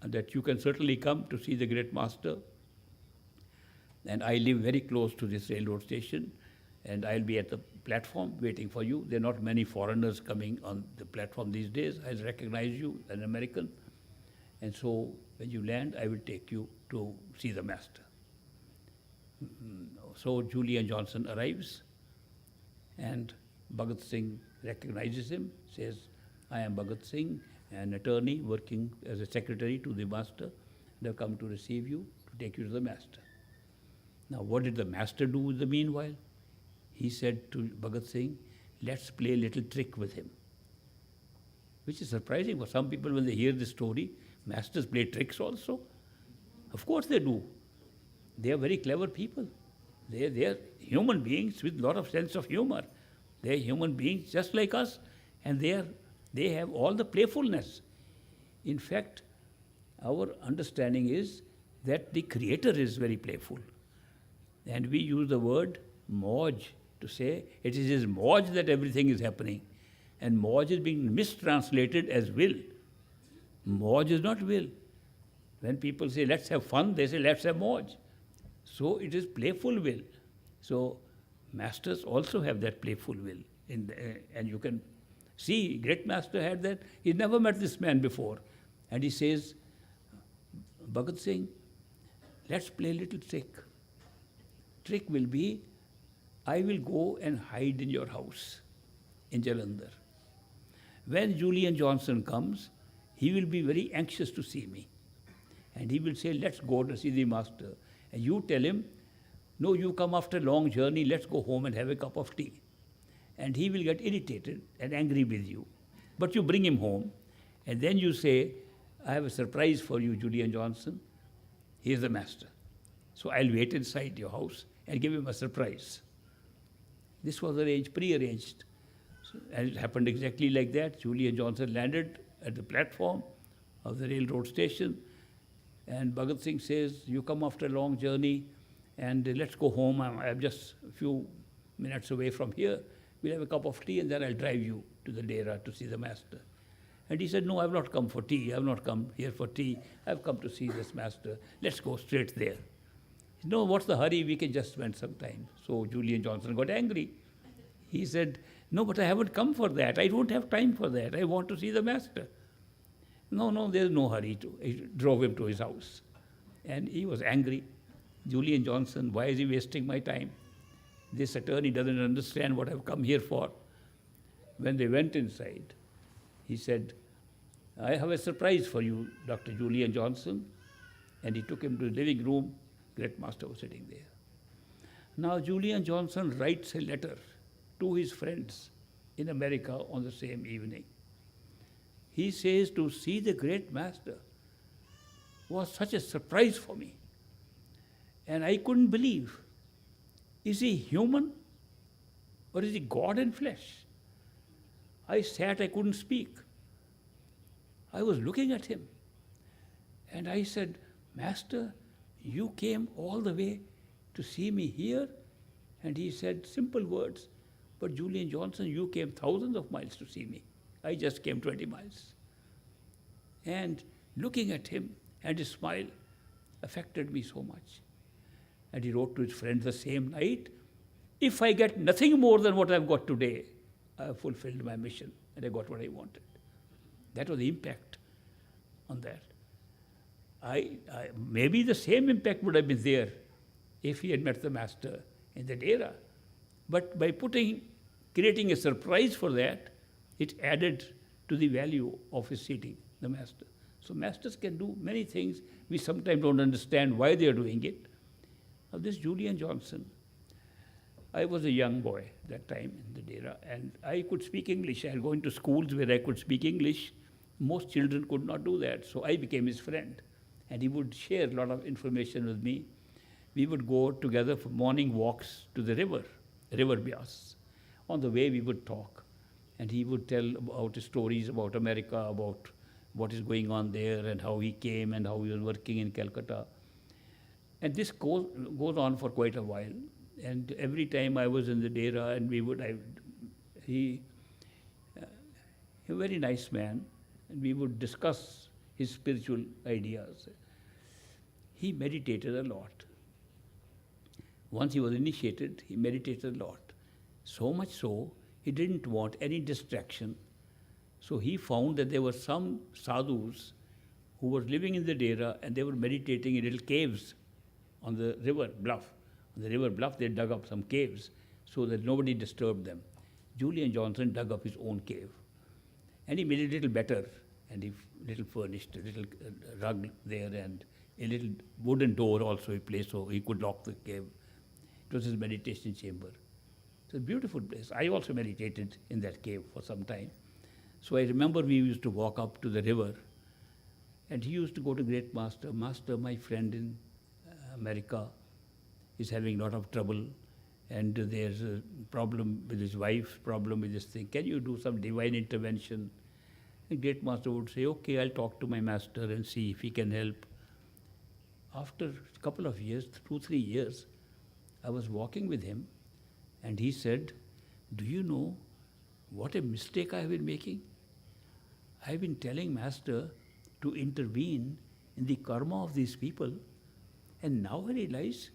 that you can certainly come to see the great master, and I live very close to this railroad station, and I'll be at the platform waiting for you. There are not many foreigners coming on the platform these days. I'll recognize you, an American, and so when you land, I will take you to see the master. So Julian Johnson arrives, and Bhagat Singh recognizes him, says, I am Bhagat Singh, an attorney working as a secretary to the master. They have come to receive you, to take you to the master. Now, what did the master do in the meanwhile? He said to Bhagat Singh, let's play a little trick with him. Which is surprising for some people when they hear this story. Masters play tricks also. Of course they do. They are very clever people. They are human beings with a lot of sense of humor. They are human beings just like us, and they have all the playfulness. In fact, our understanding is that the Creator is very playful. And we use the word Mauj to say it is his Mauj that everything is happening. And Mauj is being mistranslated as will. Mauj is not will. When people say let's have fun, they say let's have Mauj. So it is playful will. So masters also have that playful will. And you can see, great master had that. He never met this man before. And he says, Bhagat Singh, let's play a little trick. Trick will be, I will go and hide in your house in Jalandhar. When Julian Johnson comes, he will be very anxious to see me. And he will say, let's go to see the master. And you tell him, no, you come after a long journey, let's go home and have a cup of tea. And he will get irritated and angry with you. But you bring him home, and then you say, I have a surprise for you, Julian Johnson. Here's the master. So I'll wait inside your house and give him a surprise. This was arranged, pre-arranged. And it happened exactly like that. Julian Johnson landed at the platform of the railroad station, and Bhagat Singh says, you come after a long journey, and let's go home. I'm just a few minutes away from here. We'll have a cup of tea, and then I'll drive you to the Dera to see the master. And he said, no, I've not come for tea. I've not come here for tea. I've come to see this master. Let's go straight there. No, what's the hurry? We can just spend some time. So Julian Johnson got angry. He said, no, but I haven't come for that. I don't have time for that. I want to see the master. No, there's no hurry. He drove him to his house. And he was angry. Julian Johnson, why is he wasting my time? This attorney doesn't understand what I've come here for. When they went inside, he said, I have a surprise for you, Dr. Julian Johnson. And he took him to the living room. Great master was sitting there. Now Julian Johnson writes a letter to his friends in America on the same evening. He says, to see the great master was such a surprise for me. And I couldn't believe. Is he human or is he God in flesh? I sat, I couldn't speak. I was looking at him. And I said, Master, you came all the way to see me here? And he said simple words, but Julian Johnson, you came thousands of miles to see me. I just came 20 miles. And looking at him and his smile affected me so much. And he wrote to his friends the same night, if I get nothing more than what I've got today, I have fulfilled my mission and I got what I wanted. That was the impact on that. Maybe the same impact would have been there if he had met the master in the Dera. But by creating a surprise for that, it added to the value of his seating the master. So masters can do many things. We sometimes don't understand why they are doing it. Now this Julian Johnson, I was a young boy that time in the Dera, and I could speak English. I was going to schools where I could speak English. Most children could not do that, so I became his friend. And he would share a lot of information with me. We would go together for morning walks to the river Bias. On the way, we would talk. And he would tell about stories about America, about what is going on there, and how he came, and how he was working in Calcutta. And this goes on for quite a while. And every time I was in the Dera, and he a very nice man, and we would discuss his spiritual ideas. He meditated a lot. Once he was initiated, he meditated a lot. So much so, he didn't want any distraction. So he found that there were some sadhus who were living in the Dera, and they were meditating in little caves on the river bluff. On the river bluff, they dug up some caves so that nobody disturbed them. Julian Johnson dug up his own cave. And he made it a little better, and he little furnished a little rug there, and a little wooden door also he placed so he could lock the cave. It was his meditation chamber. It's a beautiful place. I also meditated in that cave for some time. So I remember we used to walk up to the river, and he used to go to Great Master. Master, my friend in America is having a lot of trouble, and there's a problem with his wife, problem with this thing. Can you do some divine intervention? And Great Master would say, okay, I'll talk to my master and see if he can help. After a couple of years, 2-3 years, I was walking with him, and he said, do you know what a mistake I have been making? I have been telling Master to intervene in the karma of these people, and now I realize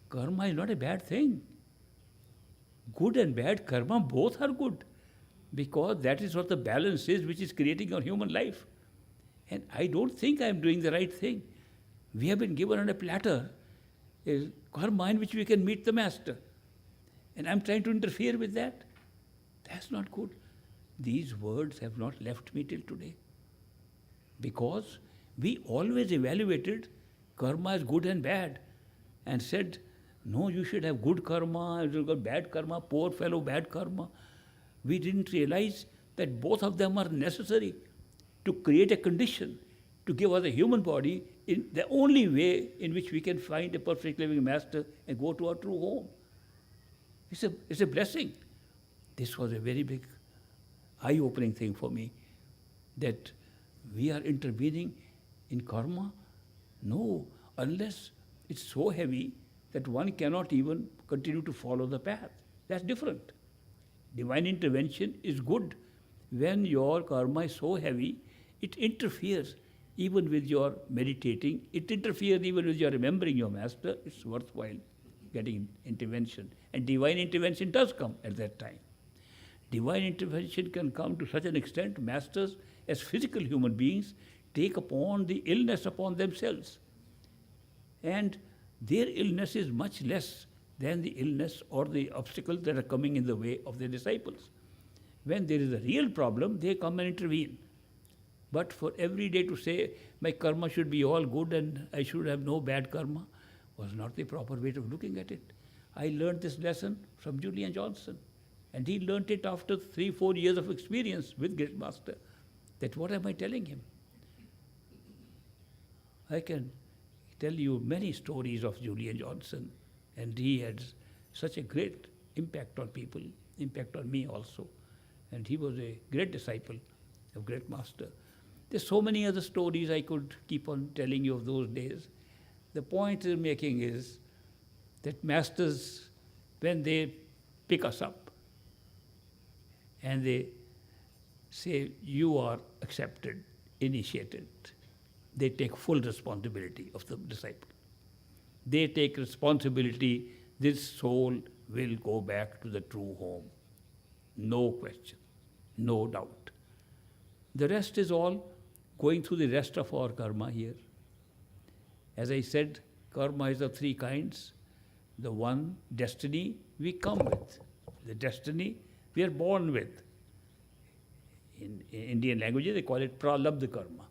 karma is not a bad thing. Good and bad karma, both are good, because that is what the balance is which is creating our human life. And I don't think I am doing the right thing. We have been given on a platter a karma in which we can meet the Master. And I'm trying to interfere with that. That's not good. These words have not left me till today. Because we always evaluated karma as good and bad, and said, no, you should have good karma, you should have bad karma, poor fellow, bad karma. We didn't realize that both of them are necessary to create a condition to give us a human body in the only way in which we can find a perfect living Master and go to our true home. It's a blessing. This was a very big, eye-opening thing for me, that we are intervening in karma. No, unless it's so heavy that one cannot even continue to follow the path. That's different. Divine intervention is good. When your karma is so heavy, it interferes even with your meditating. It interferes even with your remembering your Master. It's worthwhile getting intervention. And divine intervention does come at that time. Divine intervention can come to such an extent, Masters, as physical human beings, take upon the illness upon themselves. And their illness is much less than the illness or the obstacles that are coming in the way of their disciples. When there is a real problem, they come and intervene. But for every day to say, my karma should be all good and I should have no bad karma, was not the proper way of looking at it. I learned this lesson from Julian Johnson. And he learnt it after 3-4 years of experience with Great Master. That what am I telling him? I can tell you many stories of Julian Johnson, and he had such a great impact on people, impact on me also. And he was a great disciple of Great Master. There's so many other stories I could keep on telling you of those days. The point I'm making is that Masters, when they pick us up and they say, you are accepted, initiated, they take full responsibility of the disciple. They take responsibility, this soul will go back to the true home. No question, no doubt. The rest is all going through the rest of our karma here. As I said, karma is of 3 kinds. The one, destiny, we come with. The destiny we are born with. In Indian languages, they call it pralabdha karma.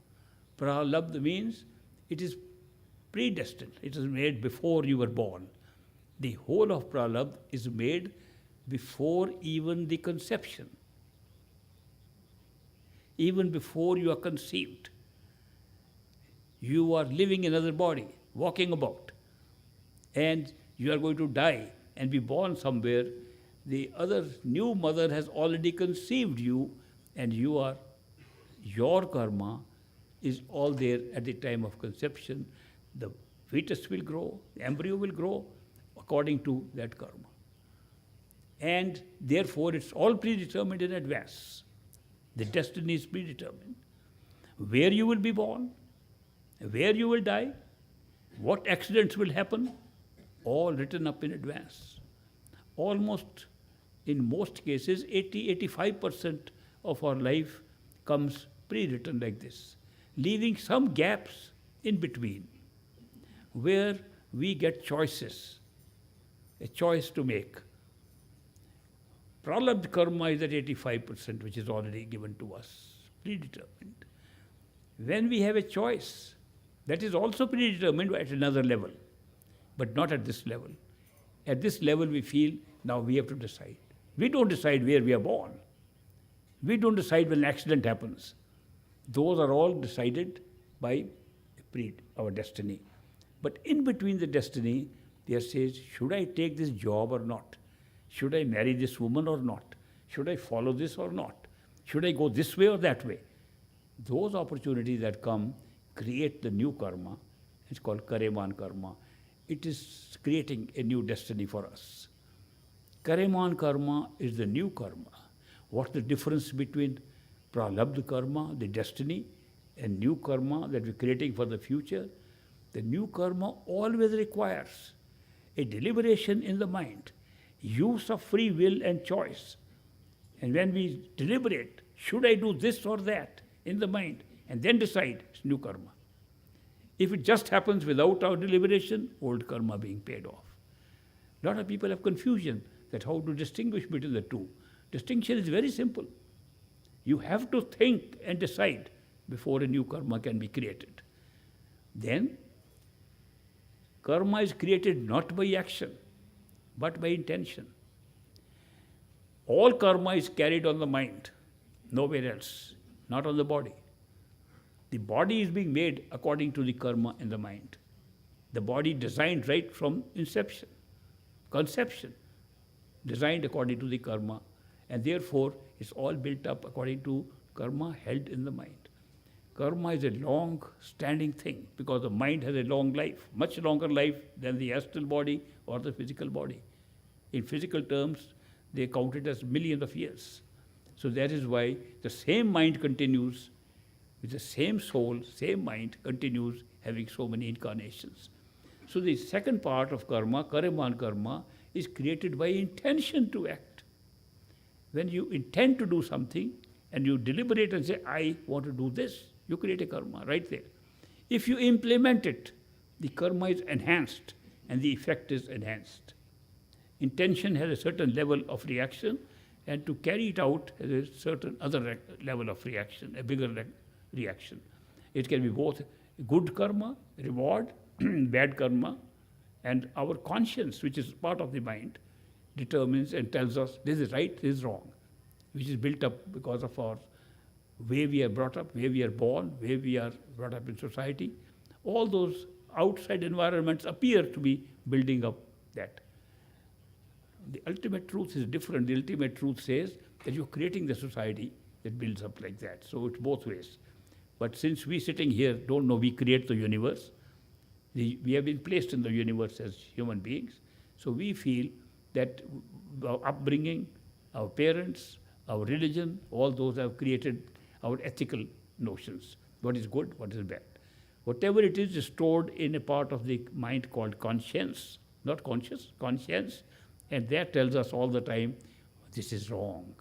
Pralabdha means it is predestined. It is made before you were born. The whole of pralabdha is made before even the conception, even before you are conceived. You are living in another body, walking about, and you are going to die and be born somewhere. The other new mother has already conceived you, and your karma is all there at the time of conception. The fetus will grow, the embryo will grow according to that karma. And therefore, it's all predetermined in advance. The destiny is predetermined. Where you will be born, where you will die, what accidents will happen, all written up in advance. Almost, in most cases, 80-85% of our life comes pre-written like this, leaving some gaps in between where we get choices, a choice to make. Pralabdha karma is at 85%, which is already given to us, predetermined. When we have a choice, that is also predetermined at another level, but not at this level. At this level, we feel now we have to decide. We don't decide where we are born. We don't decide when an accident happens. Those are all decided by our destiny. But in between the destiny, there says, should I take this job or not? Should I marry this woman or not? Should I follow this or not? Should I go this way or that way? Those opportunities that come create the new karma. It's called Kareman karma. It is creating a new destiny for us. Kareman karma is the new karma. What's the difference between pralabdha karma, the destiny, and new karma that we're creating for the future? The new karma always requires a deliberation in the mind, use of free will and choice. And when we deliberate, should I do this or that in the mind, and then decide, it's new karma. If it just happens without our deliberation, old karma being paid off. A lot of people have confusion that how to distinguish between the two. Distinction is very simple. You have to think and decide before a new karma can be created. Then, karma is created not by action, but by intention. All karma is carried on the mind, nowhere else, not on the body. The body is being made according to the karma in the mind. The body designed right from inception, conception, designed according to the karma, and therefore it's all built up according to karma held in the mind. Karma is a long-standing thing because the mind has a long life, much longer life than the astral body or the physical body. In physical terms, they count it as millions of years. So that is why the same mind continues, with the same soul, same mind, continues having so many incarnations. So the second part of karma, Kareman karma, is created by intention to act. When you intend to do something and you deliberate and say, I want to do this, you create a karma right there. If you implement it, the karma is enhanced and the effect is enhanced. Intention has a certain level of reaction, and to carry it out has a certain other level of reaction, a bigger reaction. It can be both good karma, reward, bad karma, and our conscience, which is part of the mind, determines and tells us this is right, this is wrong, which is built up because of our way we are brought up, way we are born, way we are brought up in society. All those outside environments appear to be building up that. The ultimate truth is different. The ultimate truth says that you're creating the society that builds up like that. So it's both ways. But since we sitting here don't know we create the universe, we have been placed in the universe as human beings, so we feel that our upbringing, our parents, our religion, all those have created our ethical notions. What is good, what is bad. Whatever it is stored in a part of the mind called conscience, not conscious, conscience, and that tells us all the time, this is wrong.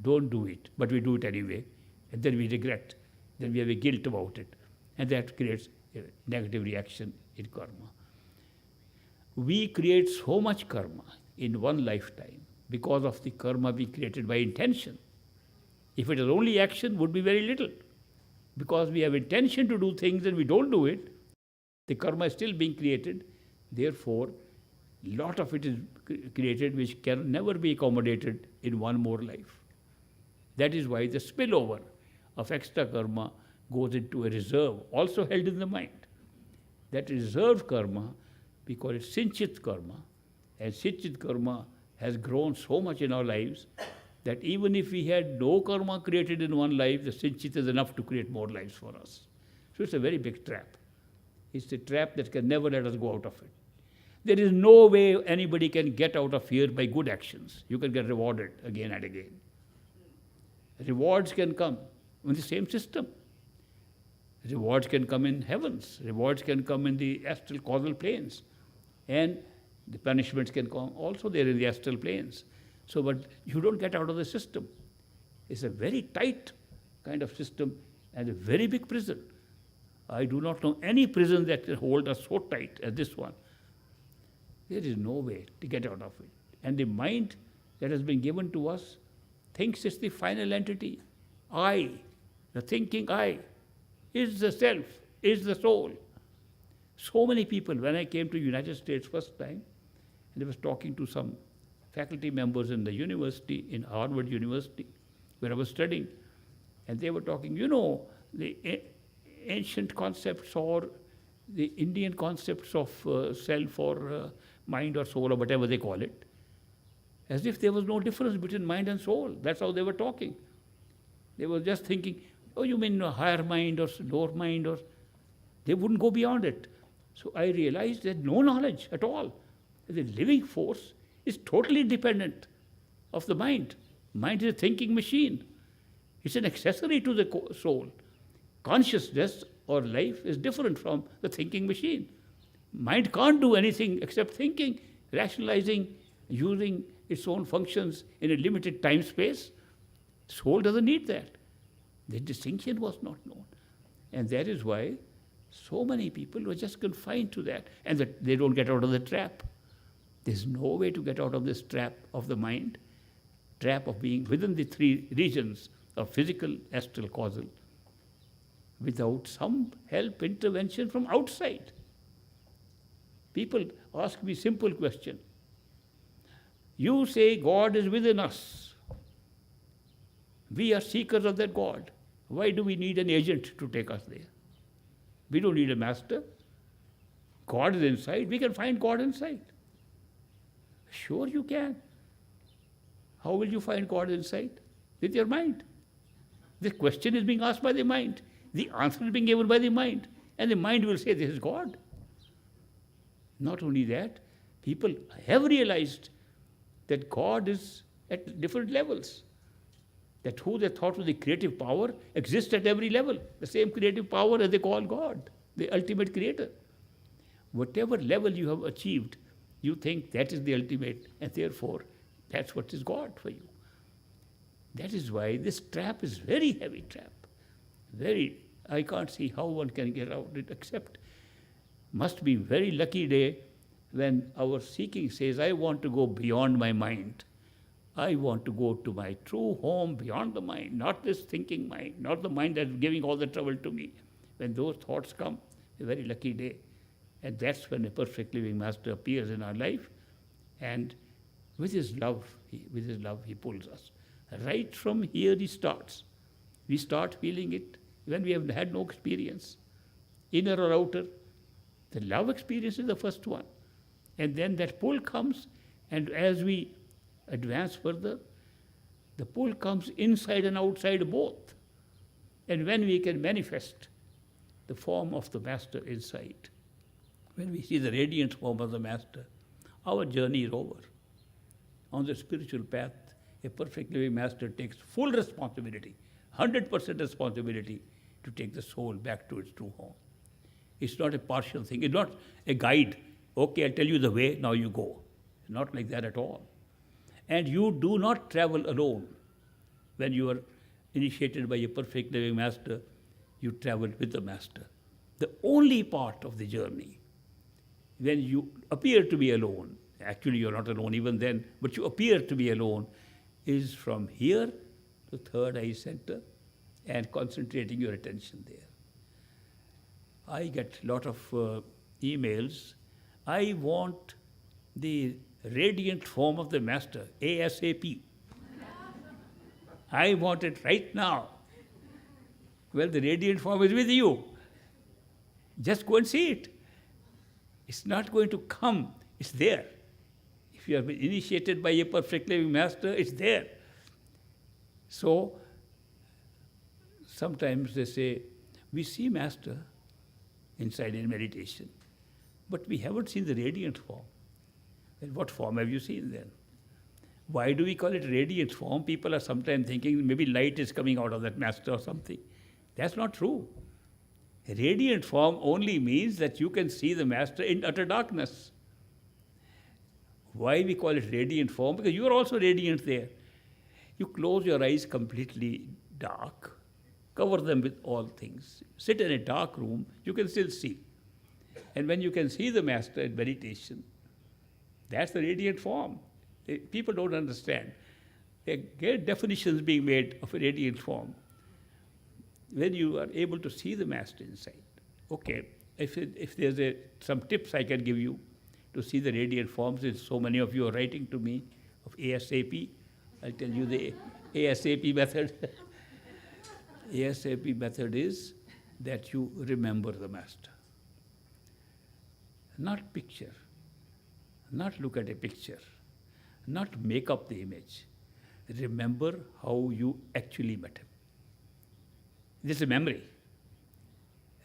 Don't do it. But we do it anyway. And then we regret. Then we have a guilt about it. And that creates a negative reaction in karma. We create so much karma in one lifetime because of the karma being created by intention. If it is only action, would be very little. Because we have intention to do things and we don't do it, the karma is still being created. Therefore, Lot of it is created which can never be accommodated in one more life. That is why the spillover of extra karma goes into a reserve, also held in the mind. That reserved karma, we call it sinchit karma, and sinchit karma has grown so much in our lives that even if we had no karma created in one life, the sinchit is enough to create more lives for us. So it's a very big trap. It's a trap that can never let us go out of it. There is no way anybody can get out of here by good actions. You can get rewarded again and again. Rewards can come in the same system. Rewards can come in heavens. Rewards can come in the astral causal planes. And the punishments can come also there in the astral planes. So, but you don't get out of the system. It's a very tight kind of system and a very big prison. I do not know any prison that can hold us so tight as this one. There is no way to get out of it. And the mind that has been given to us thinks it's the final entity. I, the thinking I, is the self, is the soul. So many people, when I came to United States first time, and I was talking to some faculty members in the university, in Harvard University, where I was studying, and they were talking, the ancient concepts or the Indian concepts of self or mind or soul or whatever they call it, as if there was no difference between mind and soul. That's how they were talking. They were just thinking, oh, you mean a higher mind or lower mind, or they wouldn't go beyond it. So I realized that no knowledge at all. The living force is totally independent of the mind. Mind is a thinking machine. It's an accessory to the soul. Consciousness or life is different from the thinking machine. Mind can't do anything except thinking, rationalizing, using its own functions in a limited time space. Soul doesn't need that. The distinction was not known. And that is why so many people were just confined to that, and that they don't get out of the trap. There's no way to get out of this trap of the mind, trap of being within the three regions of physical, astral, causal, without some help, intervention from outside. People ask me simple question. You say God is within us. We are seekers of that God. Why do we need an agent to take us there? We don't need a master. God is inside. We can find God inside. Sure you can. How will you find God inside? With your mind. The question is being asked by the mind. The answer is being given by the mind. And the mind will say, this is God. Not only that, people have realized that God is at different levels. That who they thought was the creative power exists at every level. The same creative power as they call God, the ultimate creator. Whatever level you have achieved, you think that is the ultimate, and therefore that's what is God for you. That is why this trap is very heavy trap. I can't see how one can get out of it, except must be very lucky day when our seeking says, I want to go beyond my mind. I want to go to my true home beyond the mind, not this thinking mind, not the mind that's giving all the trouble to me. When those thoughts come, a very lucky day. And that's when a perfect living master appears in our life, and with his love, he pulls us. Right from here he starts. We start feeling it when we have had no experience, inner or outer. The love experience is the first one. And then that pull comes, and as we advance further, the pull comes inside and outside both. And when we can manifest the form of the master inside, when we see the radiant form of the master, our journey is over. On the spiritual path, a perfect living master takes full responsibility, 100% responsibility to take the soul back to its true home. It's not a partial thing. It's not a guide. Okay, I'll tell you the way, now you go. Not like that at all. And you do not travel alone. When you are initiated by a perfect living master, you travel with the master. The only part of the journey, when you appear to be alone, actually you're not alone even then, but you appear to be alone, is from here to third eye center and concentrating your attention there. I get a lot of emails. I want the radiant form of the Master, ASAP. I want it right now. Well, the radiant form is with you. Just go and see it. It's not going to come, it's there. If you have been initiated by a perfect living Master, it's there. So, sometimes they say, we see Master inside in meditation, but we haven't seen the radiant form. Then what form have you seen then? Why do we call it radiant form? People are sometimes thinking maybe light is coming out of that Master or something. That's not true. Radiant form only means that you can see the Master in utter darkness. Why we call it radiant form? Because you are also radiant there. You close your eyes completely dark, cover them with all things. Sit in a dark room, you can still see. And when you can see the Master in meditation, that's the radiant form. People don't understand. There are great definitions being made of a radiant form. When you are able to see the Master inside, okay, if there's some tips I can give you to see the radiant forms, since so many of you are writing to me of ASAP, I'll tell you the ASAP method. ASAP method is that you remember the Master. Not picture, not look at a picture, not make up the image. Remember how you actually met him. This is a memory.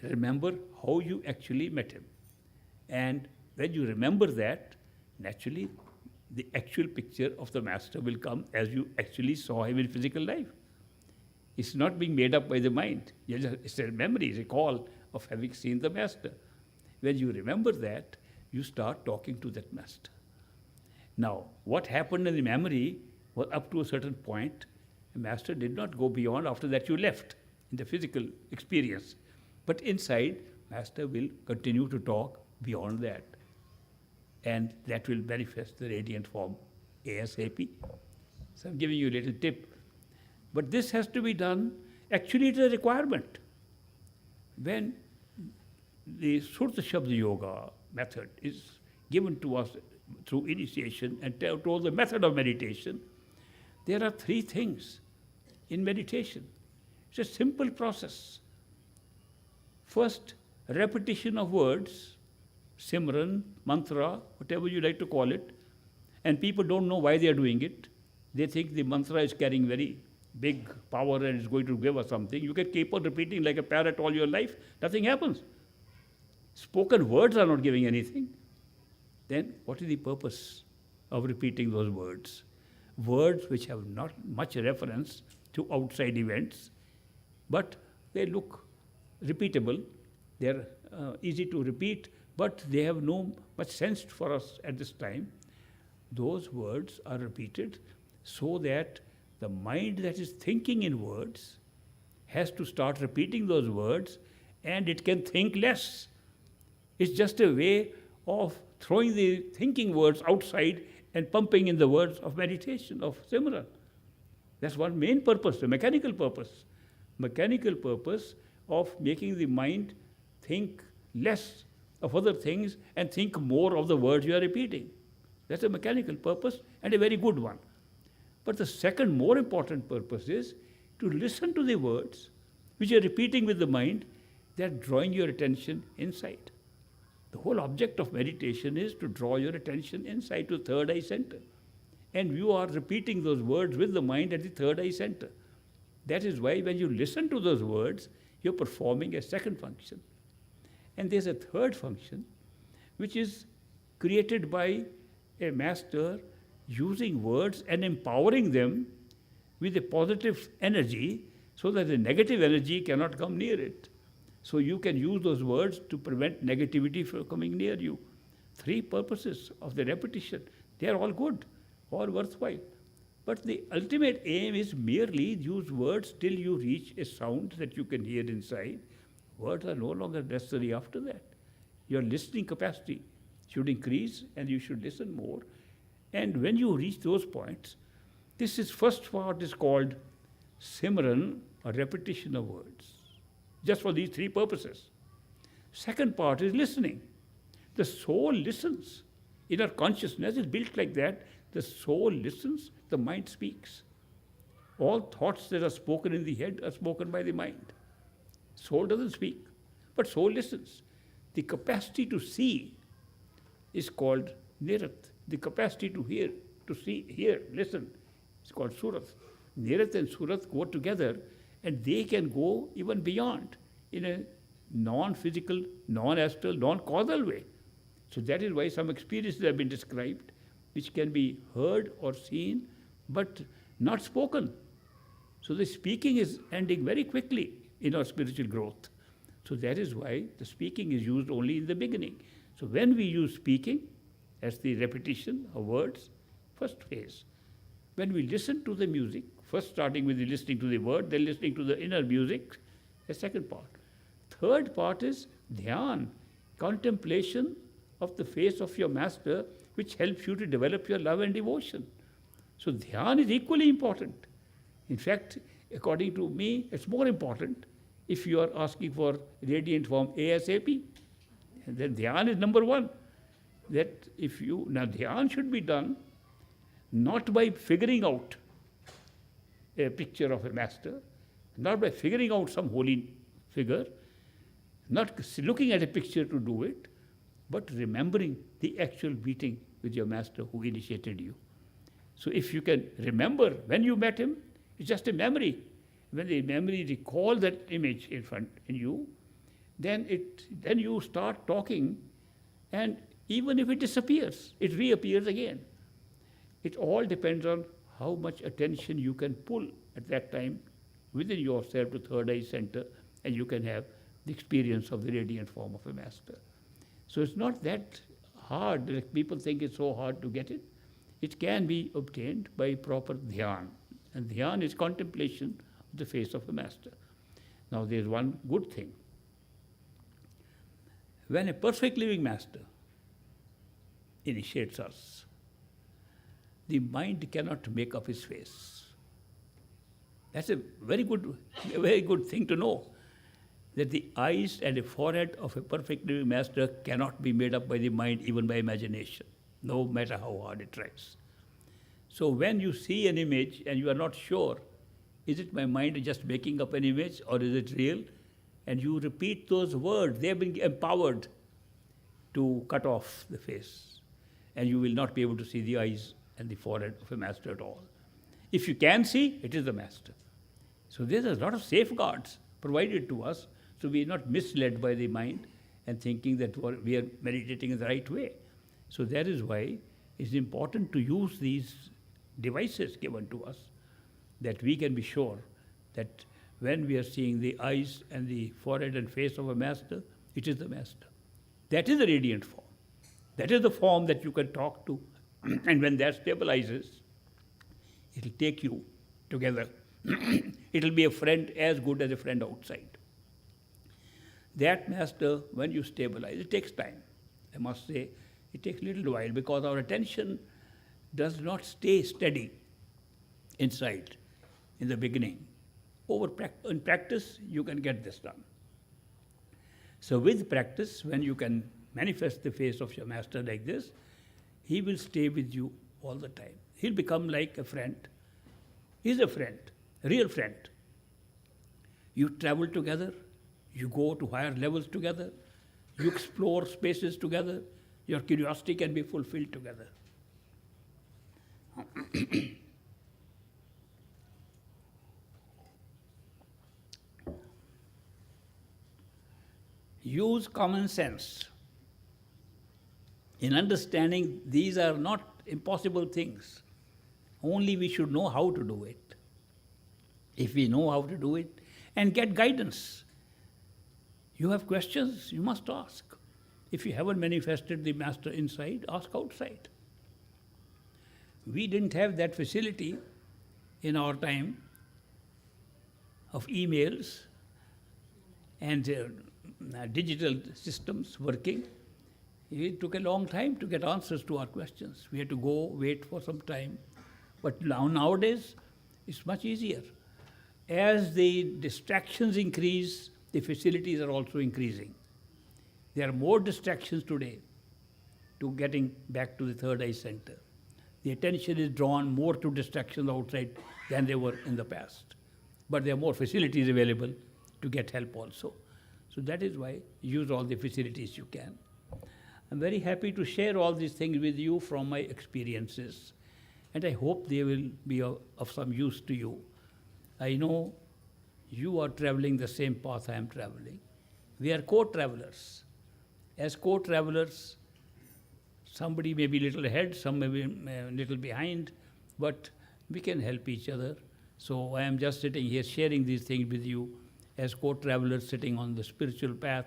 Remember how you actually met him. And when you remember that, naturally, the actual picture of the Master will come as you actually saw him in physical life. It's not being made up by the mind. It's a memory, it's a recall of having seen the Master. When you remember that, you start talking to that Master. Now, what happened in the memory was up to a certain point. The Master did not go beyond. After that, you left in the physical experience. But inside, Master will continue to talk beyond that. And that will manifest the radiant form ASAP. So I'm giving you a little tip. But this has to be done, actually it is a requirement. When the Surta Shabda Yoga method is given to us through initiation and told the method of meditation, there are three things in meditation. It's a simple process. First, repetition of words, Simran, mantra, whatever you like to call it, and people don't know why they are doing it. They think the mantra is carrying very big power and is going to give us something. You can keep on repeating like a parrot all your life, nothing happens. Spoken words are not giving anything. Then what is the purpose of repeating those words? Words which have not much reference to outside events, but they look repeatable. They're easy to repeat, but they have no much sense for us at this time. Those words are repeated so that the mind that is thinking in words has to start repeating those words, and it can think less. It's just a way of throwing the thinking words outside and pumping in the words of meditation, of Simran. That's one main purpose, the mechanical purpose. Mechanical purpose of making the mind think less of other things and think more of the words you are repeating. That's a mechanical purpose and a very good one. But the second more important purpose is to listen to the words which you are repeating with the mind. They are drawing your attention inside. The whole object of meditation is to draw your attention inside to third eye center. And you are repeating those words with the mind at the third eye center. That is why when you listen to those words, you're performing a second function. And there's a third function, which is created by a master using words and empowering them with a positive energy so that the negative energy cannot come near it. So you can use those words to prevent negativity from coming near you. Three purposes of the repetition. They are all good, all worthwhile. But the ultimate aim is merely use words till you reach a sound that you can hear inside. Words are no longer necessary after that. Your listening capacity should increase and you should listen more. And when you reach those points, first part is called Simran, or repetition of words, just for these three purposes. Second part is listening. The soul listens Inner consciousness is built like that. The soul listens, the mind speaks. All thoughts that are spoken in the head are spoken by the mind. Soul doesn't speak, but soul listens. The capacity to see is called Nirat. The capacity to hear, listen, is called Surat. Nirat and Surat go together, and they can go even beyond in a non-physical, non-astral, non-causal way. So that is why some experiences have been described, which can be heard or seen, but not spoken. So the speaking is ending very quickly in our spiritual growth. So that is why the speaking is used only in the beginning. So when we use speaking as the repetition of words, first phase. When we listen to the music, first starting with the listening to the word, then listening to the inner music, the second part. Third part is dhyan, contemplation of the face of your master, which helps you to develop your love and devotion. So dhyan is equally important. In fact, according to me, it's more important if you are asking for radiant form ASAP. And then dhyan is number one. Now dhyan should be done not by figuring out a picture of a master, not by figuring out some holy figure, not looking at a picture to do it, but remembering the actual meeting with your master who initiated you. So if you can remember when you met him, it's just a memory. When the memory recalls that image in you, then you start talking, and even if it disappears, it reappears again. It all depends on how much attention you can pull at that time within yourself to third eye center, and you can have the experience of the radiant form of a master. So it's not that hard, like people think it's so hard to get it. It can be obtained by proper dhyan. And dhyan is contemplation of the face of a master. Now there's one good thing. When a perfect living master initiates us, the mind cannot make up his face. That's a very good thing to know, that the eyes and the forehead of a perfect living master cannot be made up by the mind, even by imagination, no matter how hard it tries. So when you see an image and you are not sure, is it my mind just making up an image or is it real? And you repeat those words, they have been empowered to cut off the face. And you will not be able to see the eyes and the forehead of a master at all. If you can see, it is the master. So there's a lot of safeguards provided to us, so we are not misled by the mind and thinking that we are meditating in the right way. So that is why it's important to use these devices given to us, that we can be sure that when we are seeing the eyes and the forehead and face of a master, it is the master. That is the radiant form. That is the form that you can talk to. And when that stabilizes, it will take you together. It will be a friend as good as a friend outside. That master, when you stabilize, it takes time. I must say, it takes a little while because our attention does not stay steady inside in the beginning. In practice, you can get this done. So with practice, when you can manifest the face of your master like this, he will stay with you all the time. He'll become like a friend. He's a friend, a real friend. You travel together, you go to higher levels together, you explore spaces together, your curiosity can be fulfilled together. Use common sense in understanding these are not impossible things. Only we should know how to do it. If we know how to do it, and get guidance. You have questions, you must ask. If you haven't manifested the master inside, ask outside. We didn't have that facility in our time of emails and digital systems working. It took a long time to get answers to our questions. We had to go wait for some time. But nowadays, it's much easier. As the distractions increase, the facilities are also increasing. There are more distractions today. to getting back to the third eye center. The attention is drawn more to distractions outside than they were in the past. But there are more facilities available to get help also. So that is why use all the facilities you can. I'm very happy to share all these things with you from my experiences, and I hope they will be of some use to you. I know you are traveling the same path I am traveling. We are co-travelers. As co-travelers, somebody may be a little ahead, some may be a little behind, but we can help each other. So I am just sitting here sharing these things with you as co-travelers sitting on the spiritual path,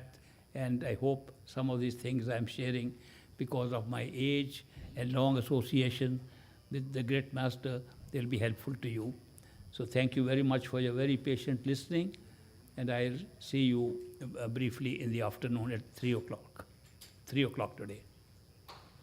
and I hope some of these things I am sharing because of my age and long association with the great master, they'll be helpful to you. So thank you very much for your very patient listening, and I'll see you briefly in the afternoon at 3 o'clock. 3 o'clock today.